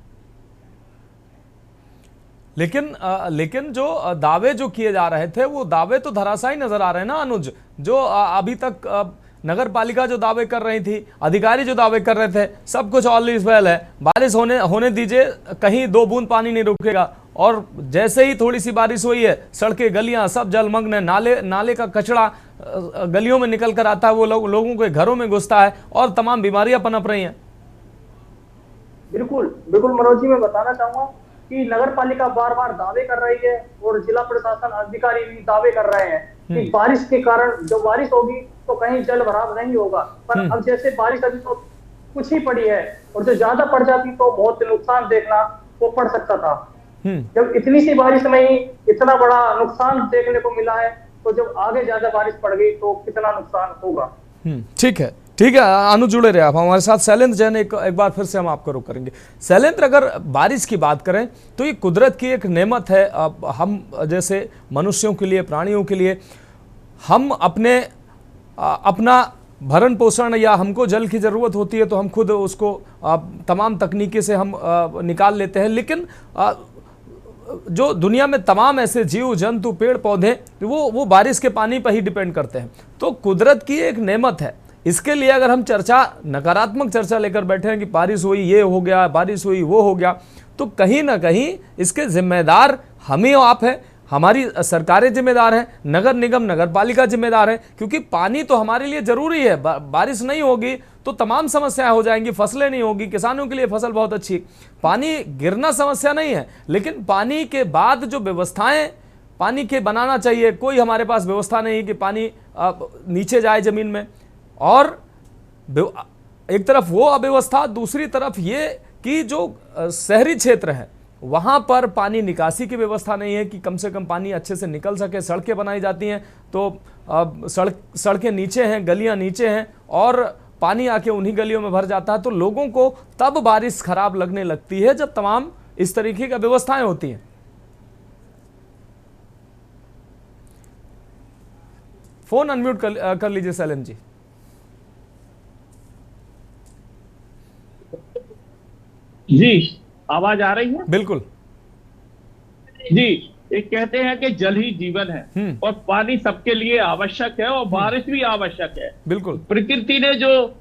लेकिन जो दावे जो किए जा रहे थे वो दावे तो धराशायी नजर आ रहे हैं ना अनुज। जो अभी तक नगर पालिका जो दावे कर रही थी, अधिकारी जो दावे कर रहे थे, सब कुछ ऑल इज वेल है, बारिश होने दीजिए, कहीं 2 बूंद पानी नहीं रुकेगा। और जैसे ही थोड़ी सी बारिश हुई है, सड़कें गलियां सब जलमग्न है, नाले का कचरा गलियों में निकल कर आता है, वो लोगों के घरों में घुसता है और तमाम बीमारियां पनप रही हैं। बिल्कुल मनोज जी, मैं बताना चाहूंगा कि नगर पालिका बार बार दावे कर रही है और जिला प्रशासन अधिकारी भी दावे कर रहे हैं कि बारिश के कारण जब बारिश होगी तो कहीं जल भराव नहीं होगा। पर अब जैसे बारिश अभी तो कुछ ही पड़ी है और जो ज्यादा पड़ जाती तो बहुत नुकसान देखना वो पड़ सकता था। जब इतनी सी बारिश में ही इतना बड़ा नुकसान देखने को मिला है तो जब आगे ज्यादा बारिश पड़ गई तो कितना नुकसान होगा। ठीक है अनुज, जुड़े रहे आप हमारे साथ। शैलेंद्र जैन, एक बार फिर से हम आपको रुक करेंगे। शैलेंद्र, अगर बारिश की बात करें तो ये कुदरत की एक नेमत है। हम जैसे मनुष्यों के लिए, प्राणियों के लिए, हम अपना भरण पोषण या हमको जल की ज़रूरत होती है तो हम खुद उसको तमाम तकनीकी से हम निकाल लेते हैं। लेकिन जो दुनिया में तमाम ऐसे जीव जंतु, पेड़ पौधे, वो बारिश के पानी पर ही डिपेंड करते हैं। तो कुदरत की एक नेमत है। इसके लिए अगर हम नकारात्मक चर्चा लेकर बैठे हैं कि बारिश हुई ये हो गया, बारिश हुई वो हो गया, तो कहीं ना कहीं इसके जिम्मेदार हम ही आप हैं, हमारी सरकारें जिम्मेदार हैं, नगर निगम, नगर पालिका जिम्मेदार है। क्योंकि पानी तो हमारे लिए जरूरी है। बारिश नहीं होगी तो तमाम समस्याएं हो जाएंगी, फसलें नहीं होगी। किसानों के लिए फसल बहुत अच्छी, पानी गिरना समस्या नहीं है, लेकिन पानी के बाद जो व्यवस्थाएं पानी के बनाना चाहिए, कोई हमारे पास व्यवस्था नहीं कि पानी नीचे जाए जमीन में। और एक तरफ वो अव्यवस्था, दूसरी तरफ ये कि जो शहरी क्षेत्र है वहां पर पानी निकासी की व्यवस्था नहीं है कि कम से कम पानी अच्छे से निकल सके। सड़कें बनाई जाती हैं तो सड़कें नीचे हैं, गलियां नीचे हैं और पानी आके उन्हीं गलियों में भर जाता है। तो लोगों को तब बारिश खराब लगने लगती है जब तमाम इस तरीके की व्यवस्थाएं होती हैं। फोन अनम्यूट कर लीजिए सैलेम जी। जी, आवाज आ रही है? बिल्कुल जी। एक कहते हैं कि जल ही जीवन है और पानी सबके लिए आवश्यक है और बारिश भी आवश्यक है। बिल्कुल, प्रकृति ने जो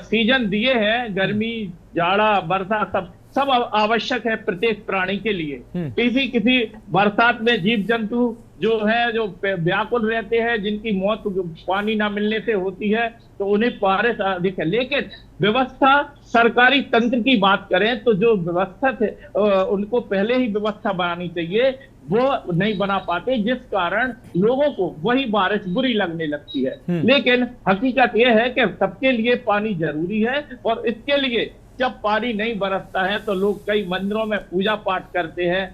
सीजन दिए हैं, गर्मी, जाड़ा, बरसात, सब आवश्यक है प्रत्येक प्राणी के लिए। किसी बरसात में जीव जंतु जो है, जो व्याकुल रहते हैं, जिनकी मौत पानी ना मिलने से होती है, तो उन्हें बारिश अधिक है। लेकिन व्यवस्था, सरकारी तंत्र की बात करें तो जो व्यवस्था थे उनको पहले ही व्यवस्था बनानी चाहिए, वो नहीं बना पाते, जिस कारण लोगों को वही बारिश बुरी लगने लगती है। लेकिन हकीकत यह है कि सबके लिए पानी जरूरी है और इसके लिए जब पानी नहीं बरसता है तो लोग कई मंदिरों में पूजा पाठ करते हैं,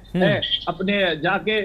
अपने जाके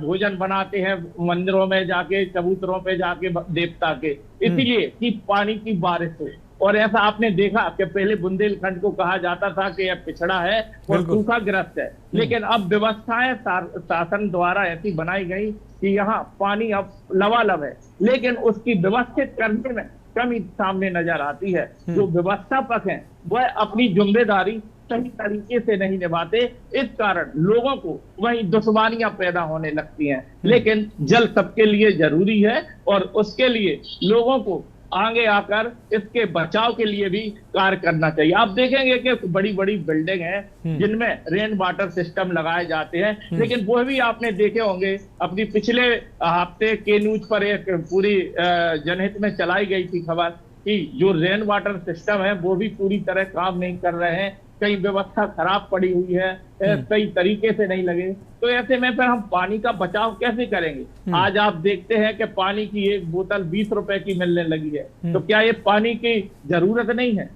भोजन बनाते हैं, मंदिरों में जाके, चबूतरों पे जाके देवता के, इसलिए कि पानी की बारिश हो। और ऐसा आपने देखा कि पहले बुंदेलखंड को कहा जाता था कि यह पिछड़ा है और सूखाग्रस्त है, लेकिन अब व्यवस्थाएं शासन द्वारा ऐसी बनाई गई कि यहाँ पानी अब लबालब है, लेकिन उसकी व्यवस्थित करने में कमी सामने नजर आती है। जो व्यवस्थापक हैं वह अपनी जिम्मेदारी सही तरीके से नहीं निभाते, इस कारण लोगों को वही दुश्मनियां पैदा होने लगती हैं। लेकिन जल सबके लिए जरूरी है और उसके लिए लोगों को आगे आकर इसके बचाव के लिए भी कार्य करना चाहिए। आप देखेंगे कि बड़ी बड़ी बिल्डिंग हैं जिनमें रेन वाटर सिस्टम लगाए जाते हैं, लेकिन वो भी आपने देखे होंगे, अपनी पिछले हफ्ते के न्यूज पर एक पूरी जनहित में चलाई गई थी खबर कि जो रेन वाटर सिस्टम है वो भी पूरी तरह काम नहीं कर रहे हैं। कहीं व्यवस्था खराब पड़ी हुई है, सही तरीके से नहीं लगे, तो ऐसे में फिर हम पानी का बचाव कैसे करेंगे। आज आप देखते हैं कि पानी की एक बोतल 20 रुपए की मिलने लगी है, तो क्या ये पानी की जरूरत नहीं है?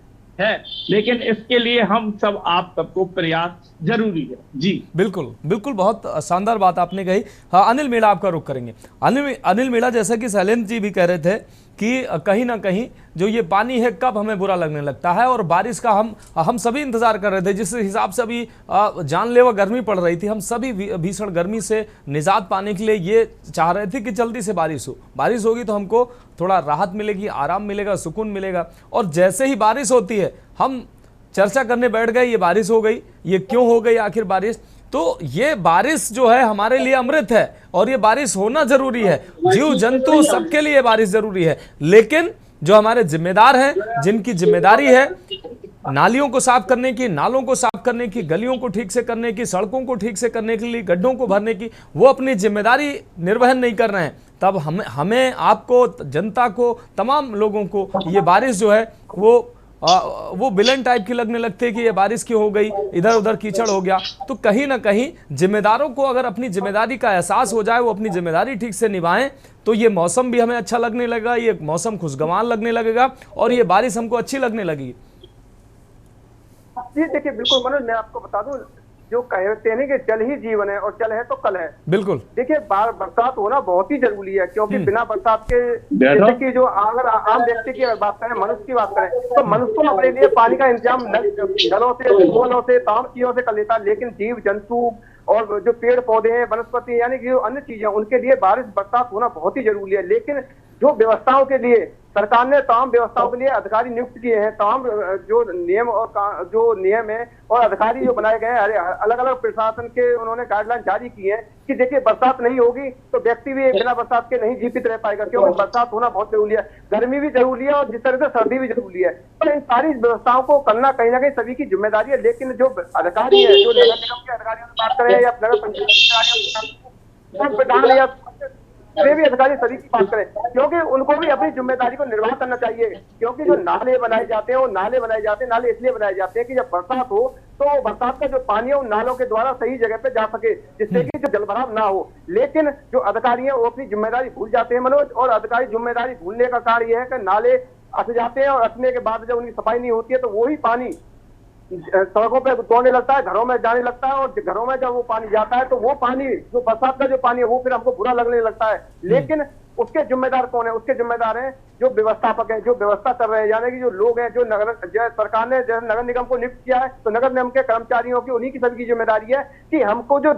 लेकिन इसके लिए हम सब, आप सबको प्रयास जरूरी है। जी बिल्कुल बिल्कुल, बहुत शानदार बात आपने कही। हाँ, अनिल मीणा आपका रुख करेंगे। अनिल मीणा, जैसा कि शैलेंद्र जी भी कह रहे थे कि कहीं ना कहीं जो ये पानी है कब हमें बुरा लगने लगता है, और बारिश का हम सभी इंतजार कर रहे थे। जिस हिसाब से अभी जानलेवा गर्मी पड़ रही थी, हम सभी भीषण गर्मी से निजात पाने के लिए ये चाह रहे थे कि जल्दी से बारिश हो। बारिश होगी तो हमको थोड़ा राहत मिलेगी, आराम मिलेगा, सुकून मिलेगा। और जैसे ही बारिश होती है हम चर्चा करने बैठ गए, ये बारिश हो गई, ये क्यों हो गई आखिर बारिश। तो ये बारिश जो है हमारे लिए अमृत है, और ये बारिश होना जरूरी है। जीव जंतु सबके लिए बारिश जरूरी है, लेकिन जो हमारे जिम्मेदार हैं, जिनकी जिम्मेदारी है नालियों को साफ करने की, नालों को साफ करने की, गलियों को ठीक से करने की, सड़कों को ठीक से करने के लिए, गड्ढों को भरने की, वो अपनी जिम्मेदारी निर्वहन नहीं कर रहे हैं, तब हमें आपको, जनता को, तमाम लोगों को ये बारिश जो है वो विलन टाइप की लगने लगती है कि ये बारिश क्यों हो गई, इधर उधर कीचड़ हो गया। तो कहीं ना कहीं जिम्मेदारों को अगर अपनी जिम्मेदारी का एहसास हो जाए, वो अपनी जिम्मेदारी ठीक से निभाएं, तो ये मौसम भी हमें अच्छा लगने लगेगा, ये मौसम खुशगवार लगने लगेगा, और ये बारिश हमको अच्छी लगने लगेगी। जी देखिए, बिल्कुल मनोज, मैं आपको बता दूं, जो कहते हैं कि जल ही जीवन है और जल है तो कल है। बिल्कुल, देखिए बरसात होना बहुत ही जरूरी है, क्योंकि बिना बरसात के, जैसे कि जो अगर आम व्यक्ति की बात करें, मनुष्य की बात करें, तो मनुष्य अपने लिए पानी का इंतजाम नलों से तमाम चीजों से कर लेता है, लेकिन जीव जंतु और जो पेड़ पौधे हैं, वनस्पति, यानी कि जो अन्य चीजें, उनके लिए बारिश बरसात होना बहुत ही जरूरी है। लेकिन जो व्यवस्थाओं के लिए सरकार ने तमाम व्यवस्थाओं के लिए अधिकारी नियुक्त किए हैं, तमाम जो नियम और जो नियम है और अधिकारी जो बनाए गए हैं, अलग अलग प्रशासन के उन्होंने गाइडलाइन जारी की है कि देखिए बरसात नहीं होगी तो व्यक्ति भी बिना बरसात के नहीं जीवित रह पाएगा, क्योंकि बरसात होना बहुत जरूरी है, गर्मी भी जरूरी है और जिस तरह से सर्दी भी जरूरी है। तो इन सारी व्यवस्थाओं को करना कहीं ना कहीं सभी की जिम्मेदारी है। लेकिन जो अधिकारी है, जो नगर निगम के अधिकारियों से बात करें या नगर पंचायत भी अधिकारी सभी की बात करें, क्योंकि उनको भी अपनी जिम्मेदारी को निर्वाह करना चाहिए। क्योंकि जो नाले बनाए जाते हैं, वो नाले इसलिए बनाए जाते हैं कि जब बरसात हो तो बरसात का जो पानी है उन नालों के द्वारा सही जगह पे जा सके, जिससे कि जो जलभराव ना हो। लेकिन जो अधिकारी हैं वो अपनी जिम्मेदारी भूल जाते हैं मनोज, और अधिकारी जिम्मेदारी भूलने का कारण यह है कि नाले अट जाते हैं और अटने के बाद जब उनकी सफाई नहीं होती है तो वही पानी सड़कों पे दौड़ने लगता है, घरों में जाने लगता है, और घरों में जब वो पानी जाता है तो वो पानी, जो बरसात का जो पानी है, वो फिर हमको बुरा लगने लगता है। लेकिन उसके जिम्मेदार कौन है? उसके जिम्मेदार हैं जो व्यवस्थापक हैं, जो व्यवस्था कर रहे हैं, यानी कि जो लोग हैं, जो सरकार ने जैसे नगर निगम को नियुक्त किया है, तो नगर निगम के कर्मचारियों की, उन्हीं की सभी की जिम्मेदारी है कि हमको जो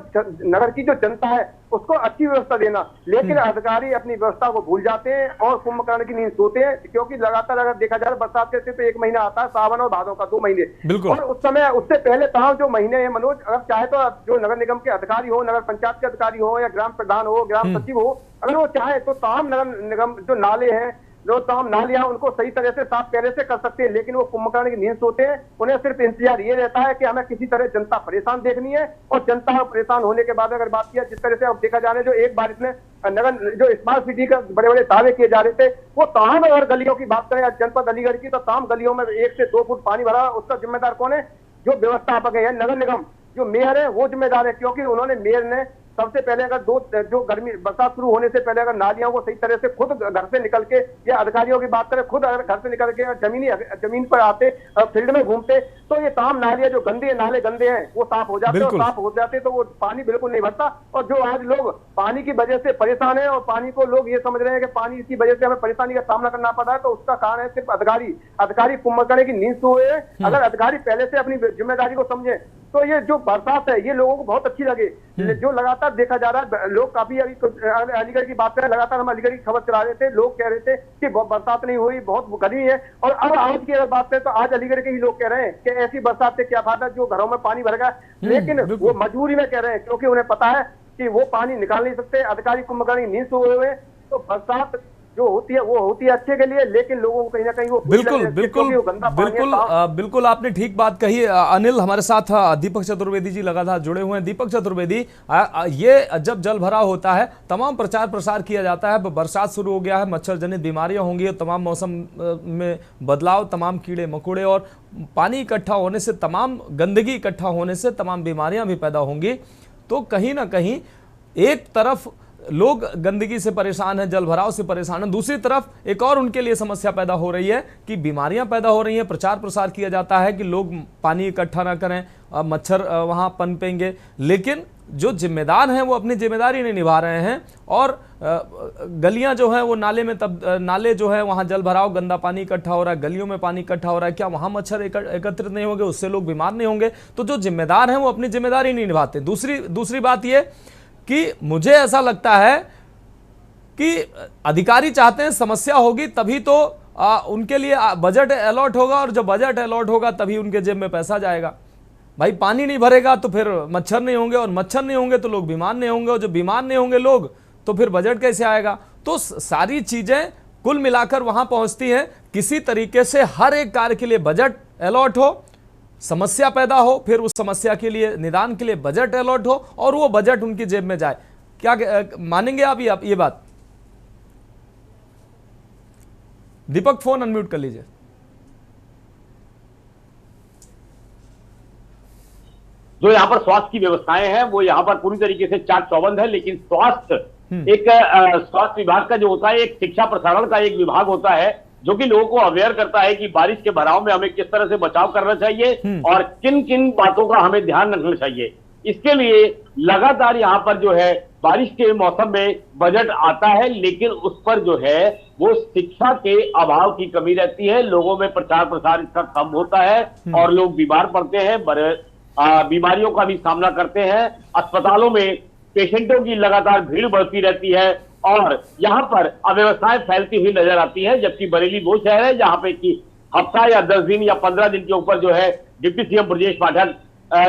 नगर की जो जनता है उसको अच्छी व्यवस्था देना। लेकिन अधिकारी अपनी व्यवस्था को भूल जाते हैं और कुंभकर्ण की नींद सोते हैं, क्योंकि लगातार अगर देखा जाए बरसात के सिर्फ एक महीना आता है, सावन और भादों का 2 महीने, और उस समय उससे पहले तमाम जो महीने हैं मनोज, अगर चाहे तो जो नगर निगम के अधिकारी हो, नगर पंचायत के अधिकारी हो, या ग्राम प्रधान हो, ग्राम सचिव हो, अगर वो चाहे तो तमाम नगर निगम जो नाले हैं, जो तमाम नालियां, उनको सही तरह से साफ पहले से कर सकते हैं। लेकिन वो कुंभकर्ण की नींद सोते हैं, उन्हें सिर्फ इंतजार ये रहता है कि हमें किसी तरह जनता परेशान देखनी है, और जनता परेशान होने के बाद अगर बात किया, जिस तरह से अब देखा जाने, जो एक बार इसमें नगर जो स्मार्ट सिटी का बड़े बड़े दावे किए जा रहे थे, वो तमाम अगर गलियों की बात करें जनपद अलीगढ़ की, तो तमाम गलियों में 1 से 2 फुट पानी भरा। उसका जिम्मेदार कौन है? जो व्यवस्थापक है, नगर निगम, जो मेयर है, वो जिम्मेदार है, क्योंकि उन्होंने, मेयर ने सबसे पहले अगर जो गर्मी बरसात शुरू होने से पहले अगर नालियों को सही तरह से खुद घर से निकल के, या अधिकारियों की बात करें, खुद अगर घर से निकल के जमीन पर आते, फील्ड में घूमते, तो ये तमाम नालियां जो नाले गंदे हैं वो साफ हो जाते, और साफ हो जाते तो वो पानी बिल्कुल नहीं भरता। और जो आज लोग पानी की वजह से परेशान है, और पानी को लोग ये समझ रहे हैं कि पानी की वजह से हमें परेशानी का सामना करना पड़ रहा है, तो उसका कारण है सिर्फ अधिकारी कुंभकर्ण की नींद सोए हैं। अगर अधिकारी पहले से अपनी जिम्मेदारी को समझे तो ये जो बरसात है ये लोगों को बहुत अच्छी लगे। जो लगातार देखा जा रहा है, लोग काफी, अभी अलीगढ़ की बात करें, लगातार हम अलीगढ़ की खबर चला रहे थे, लोग कह रहे थे कि बरसात नहीं हुई, बहुत गर्मी है। और अब आज की अगर बात करें तो आज अलीगढ़ के ही लोग कह रहे हैं कि ऐसी बरसात से क्या फायदा, जो घरों में पानी भर गया। लेकिन वो मजबूरी में कह रहे हैं, क्योंकि उन्हें पता है कि वो पानी निकाल नहीं सकते। अधिकारी कुंभकर्ण की नींद सोए हुए, तो बरसात जो होती है वो होती है अच्छे के लिए, लेकिन लोगों को कहीं ना कहीं वो बिल्कुल बिल्कुल आपने ठीक बात कही। अनिल हमारे साथ दीपक चतुर्वेदी जी लगातार जुड़े हुए हैं। दीपक चतुर्वेदी, ये जब जल भराव होता है तमाम प्रचार प्रसार किया जाता है, बरसात शुरू हो गया है, मच्छर जनित बीमारियां होंगी, तमाम मौसम में बदलाव, तमाम कीड़े मकोड़े और पानी इकट्ठा होने से, तमाम गंदगी इकट्ठा होने से तमाम बीमारियां भी पैदा होंगी। तो कहीं ना कहीं एक तरफ लोग गंदगी से परेशान हैं, जल भराव से परेशान हैं, दूसरी तरफ एक और उनके लिए समस्या पैदा हो रही है कि बीमारियां पैदा हो रही हैं। प्रचार प्रसार किया जाता है कि लोग पानी इकट्ठा ना करें, मच्छर वहां पनपेंगे, लेकिन जो जिम्मेदार हैं वो अपनी जिम्मेदारी नहीं निभा रहे हैं और गलियां जो हैं वो नाले जो है वहां जल भराव, गंदा पानी इकट्ठा हो रहा है, गलियों में पानी इकट्ठा हो रहा है। क्या वहां मच्छर एकत्रित नहीं होंगे, उससे लोग बीमार नहीं होंगे? तो जो जिम्मेदार हैं वो अपनी जिम्मेदारी नहीं निभाते। दूसरी बात ये कि मुझे ऐसा लगता है कि अधिकारी चाहते हैं समस्या होगी तभी तो उनके लिए बजट अलॉट होगा, और जब बजट अलॉट होगा तभी उनके जेब में पैसा जाएगा। भाई पानी नहीं भरेगा तो फिर मच्छर नहीं होंगे, और मच्छर नहीं होंगे तो लोग बीमार नहीं होंगे, और जब बीमार नहीं होंगे लोग तो फिर बजट कैसे आएगा? तो सारी चीजें कुल मिलाकर वहां पहुंचती हैं। किसी तरीके से हर एक कार्य के लिए बजट अलॉट हो, समस्या पैदा हो, फिर उस समस्या के लिए निदान के लिए बजट अलॉट हो और वो बजट उनकी जेब में जाए। क्या मानेंगे आप ये बात? दीपक फोन अनम्यूट कर लीजिए। जो यहाँ पर स्वास्थ्य की व्यवस्थाएं हैं वो यहाँ पर पूरी तरीके से चाक चौबंद है, लेकिन स्वास्थ्य स्वास्थ्य विभाग का जो होता है, एक शिक्षा प्रसारण का एक विभाग होता है जो कि लोगों को अवेयर करता है कि बारिश के भराव में हमें किस तरह से बचाव करना चाहिए और किन किन बातों का हमें ध्यान रखना चाहिए। इसके लिए लगातार यहाँ पर जो है बारिश के मौसम में बजट आता है, लेकिन उस पर जो है वो शिक्षा के अभाव की कमी रहती है, लोगों में प्रचार प्रसार इसका कम होता है और लोग बीमार पड़ते हैं, बीमारियों का भी सामना करते हैं। अस्पतालों में पेशेंटों की लगातार भीड़ बढ़ती रहती है और यहाँ पर अव्यवस्थाएं फैलती हुई नजर आती है। जबकि बरेली वो शहर है जहां पे कि हफ्ता या 10 दिन या 15 दिन के ऊपर जो है डिप्टी सीएम ब्रजेश पाठक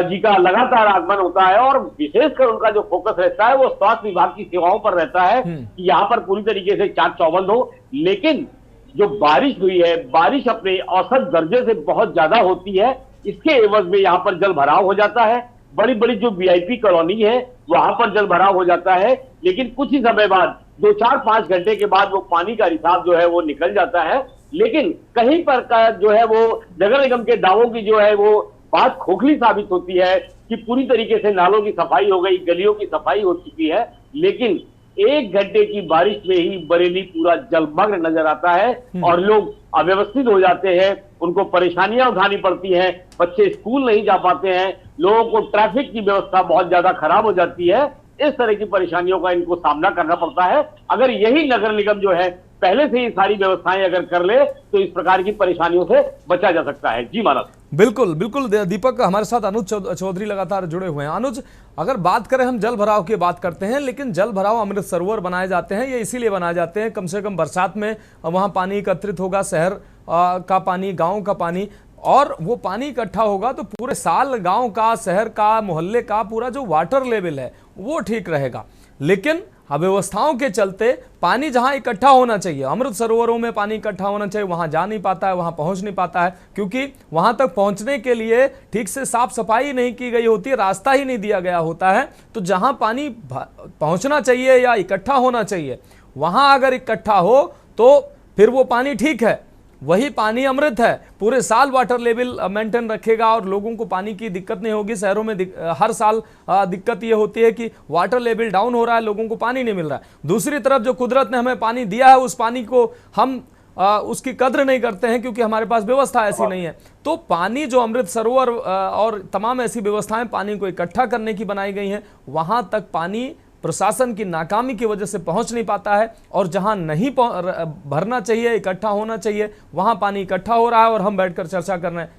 जी का लगातार आगमन होता है और विशेषकर उनका जो फोकस रहता है वो स्वास्थ्य विभाग की सेवाओं पर रहता है कि यहाँ पर पूरी तरीके से चाक चौबंद हो। लेकिन जो बारिश हुई है, बारिश अपने औसत दर्जे से बहुत ज्यादा होती है, इसके एवज में यहाँ पर जल भराव हो जाता है। बड़ी बड़ी जो वीआईपी कॉलोनी है वहां पर जल भराव हो जाता है, लेकिन कुछ ही समय बाद 2-4-5 घंटे के बाद वो पानी का रिसाव जो है वो निकल जाता है। लेकिन कहीं पर का जो है वो नगर निगम के दावों की जो है वो बात खोखली साबित होती है कि पूरी तरीके से नालों की सफाई हो गई, गलियों की सफाई हो चुकी है, लेकिन 1 घंटे की बारिश में ही बरेली पूरा जलमग्न नजर आता है और लोग अव्यवस्थित हो जाते हैं, उनको परेशानियां उठानी पड़ती हैं, बच्चे स्कूल नहीं जा पाते हैं, लोगों को ट्रैफिक की व्यवस्था बहुत ज्यादा खराब हो जाती है। इस तरह की परेशानियों का इनको सामना करना पड़ता है। अगर यही नगर निगम जो है पहले से ही सारी व्यवस्थाएं अगर कर ले तो इस प्रकार की परेशानियों से बचा जा सकता है। जी मानव। बिल्कुल बिल्कुल दीपक, हमारे साथ अनुज चौधरी लगातार जुड़े हुए हैं। अनुज, अगर बात करें, हम जल भराव की बात करते हैं, लेकिन जल भराव अमृत सरोवर बनाए जाते हैं, ये इसीलिए बनाए जाते हैं कम से कम बरसात में वहां पानी एकत्रित होगा, शहर का पानी, गांव का पानी, और वो पानी इकट्ठा होगा तो पूरे साल गांव का, शहर का, मोहल्ले का पूरा जो वाटर लेवल है वो ठीक रहेगा। लेकिन अव्यवस्थाओं के चलते पानी जहां इकट्ठा होना चाहिए, अमृत सरोवरों में पानी इकट्ठा होना चाहिए, वहां जा नहीं पाता है, वहां पहुंच नहीं पाता है, क्योंकि वहां तक पहुंचने के लिए ठीक से साफ सफाई नहीं की गई होती है, रास्ता ही नहीं दिया गया होता है। तो जहां पानी पहुंचना चाहिए या इकट्ठा होना चाहिए, वहां अगर इकट्ठा हो तो फिर वो पानी ठीक है, वही पानी अमृत है, पूरे साल वाटर लेवल मेंटेन रखेगा और लोगों को पानी की दिक्कत नहीं होगी। शहरों में हर साल दिक्कत ये होती है कि वाटर लेवल डाउन हो रहा है, लोगों को पानी नहीं मिल रहा है। दूसरी तरफ जो कुदरत ने हमें पानी दिया है, उस पानी को हम उसकी कद्र नहीं करते हैं क्योंकि हमारे पास व्यवस्था ऐसी नहीं है। तो पानी जो अमृत सरोवर और तमाम ऐसी व्यवस्थाएं पानी को इकट्ठा करने की बनाई गई हैं, वहां तक पानी प्रशासन की नाकामी की वजह से पहुंच नहीं पाता है, और जहां नहीं भरना चाहिए, इकट्ठा होना चाहिए, वहां पानी इकट्ठा हो रहा है और हम बैठकर चर्चा कर रहे हैं।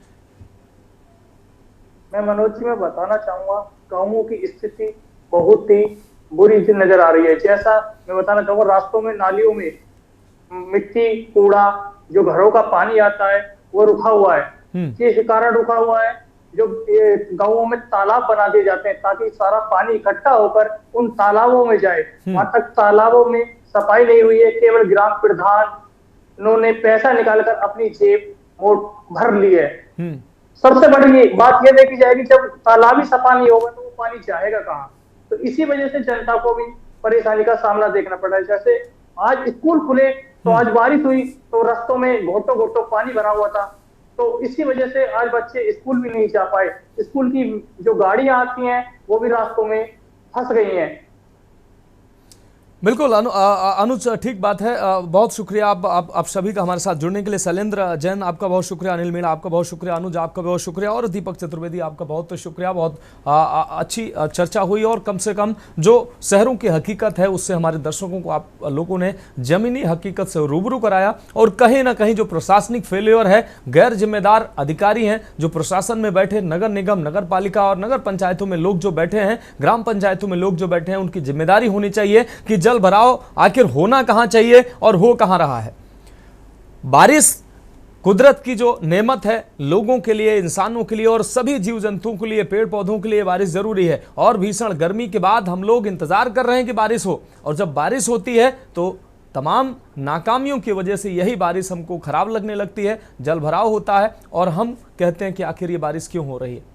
मैं मनोज जी में बताना चाहूंगा, गांवों की स्थिति बहुत ही बुरी सी नजर आ रही है। जैसा मैं बताना चाहूंगा, रास्तों में, नालियों में मिट्टी, कूड़ा, जो घरों का पानी आता है वो रुका हुआ है। किस कारण रुका हुआ है? जो गांवों में तालाब बना दिए जाते हैं ताकि सारा पानी इकट्ठा होकर उन तालाबों में जाए। वहां तक तालाबों में सफाई नहीं हुई है। केवल ग्राम प्रधान ने पैसा निकालकर अपनी जेब मोट भर ली है। सबसे बड़ी बात यह देखी जाएगी, जब तालाब ही सफा नहीं होगा तो वो पानी जाएगा कहाँ। तो इसी वजह से जनता को भी परेशानी का सामना देखना पड़ रहा है। जैसे आज स्कूल खुले तो आज बारिश हुई तो रास्तों में घोटों घोटों पानी भरा हुआ था, तो इसी वजह से आज बच्चे स्कूल भी नहीं जा पाए। स्कूल की जो गाड़ियां आती हैं वो भी रास्तों में फंस गई हैं। बिल्कुल अनुज, ठीक बात है। बहुत शुक्रिया आप सभी का हमारे साथ जुड़ने के लिए। शैलेंद्र जैन आपका बहुत शुक्रिया, अनिल मीणा आपका बहुत शुक्रिया, अनुज आपका बहुत शुक्रिया और दीपक चतुर्वेदी आपका बहुत शुक्रिया। बहुत अच्छी चर्चा हुई और कम से कम जो शहरों की हकीकत है उससे हमारे दर्शकों को आप लोगों ने जमीनी हकीकत से रूबरू कराया। और कहीं ना कहीं जो प्रशासनिक फेल्योर है, गैर जिम्मेदार अधिकारी हैं जो प्रशासन में बैठे, नगर निगम, नगर पालिका और नगर पंचायतों में लोग जो बैठे हैं, ग्राम पंचायतों में लोग जो बैठे हैं, उनकी जिम्मेदारी होनी चाहिए कि जल भराव आखिर होना कहां चाहिए और हो कहां रहा है। बारिश कुदरत की जो नेमत है, लोगों के लिए, इंसानों के लिए और सभी जीव जंतुओं के लिए, पेड़ पौधों के लिए बारिश जरूरी है। और भीषण गर्मी के बाद हम लोग इंतजार कर रहे हैं कि बारिश हो, और जब बारिश होती है तो तमाम नाकामियों की वजह से यही बारिश हमको खराब लगने लगती है, जल भराव होता है और हम कहते हैं कि आखिर ये बारिश क्यों हो रही है।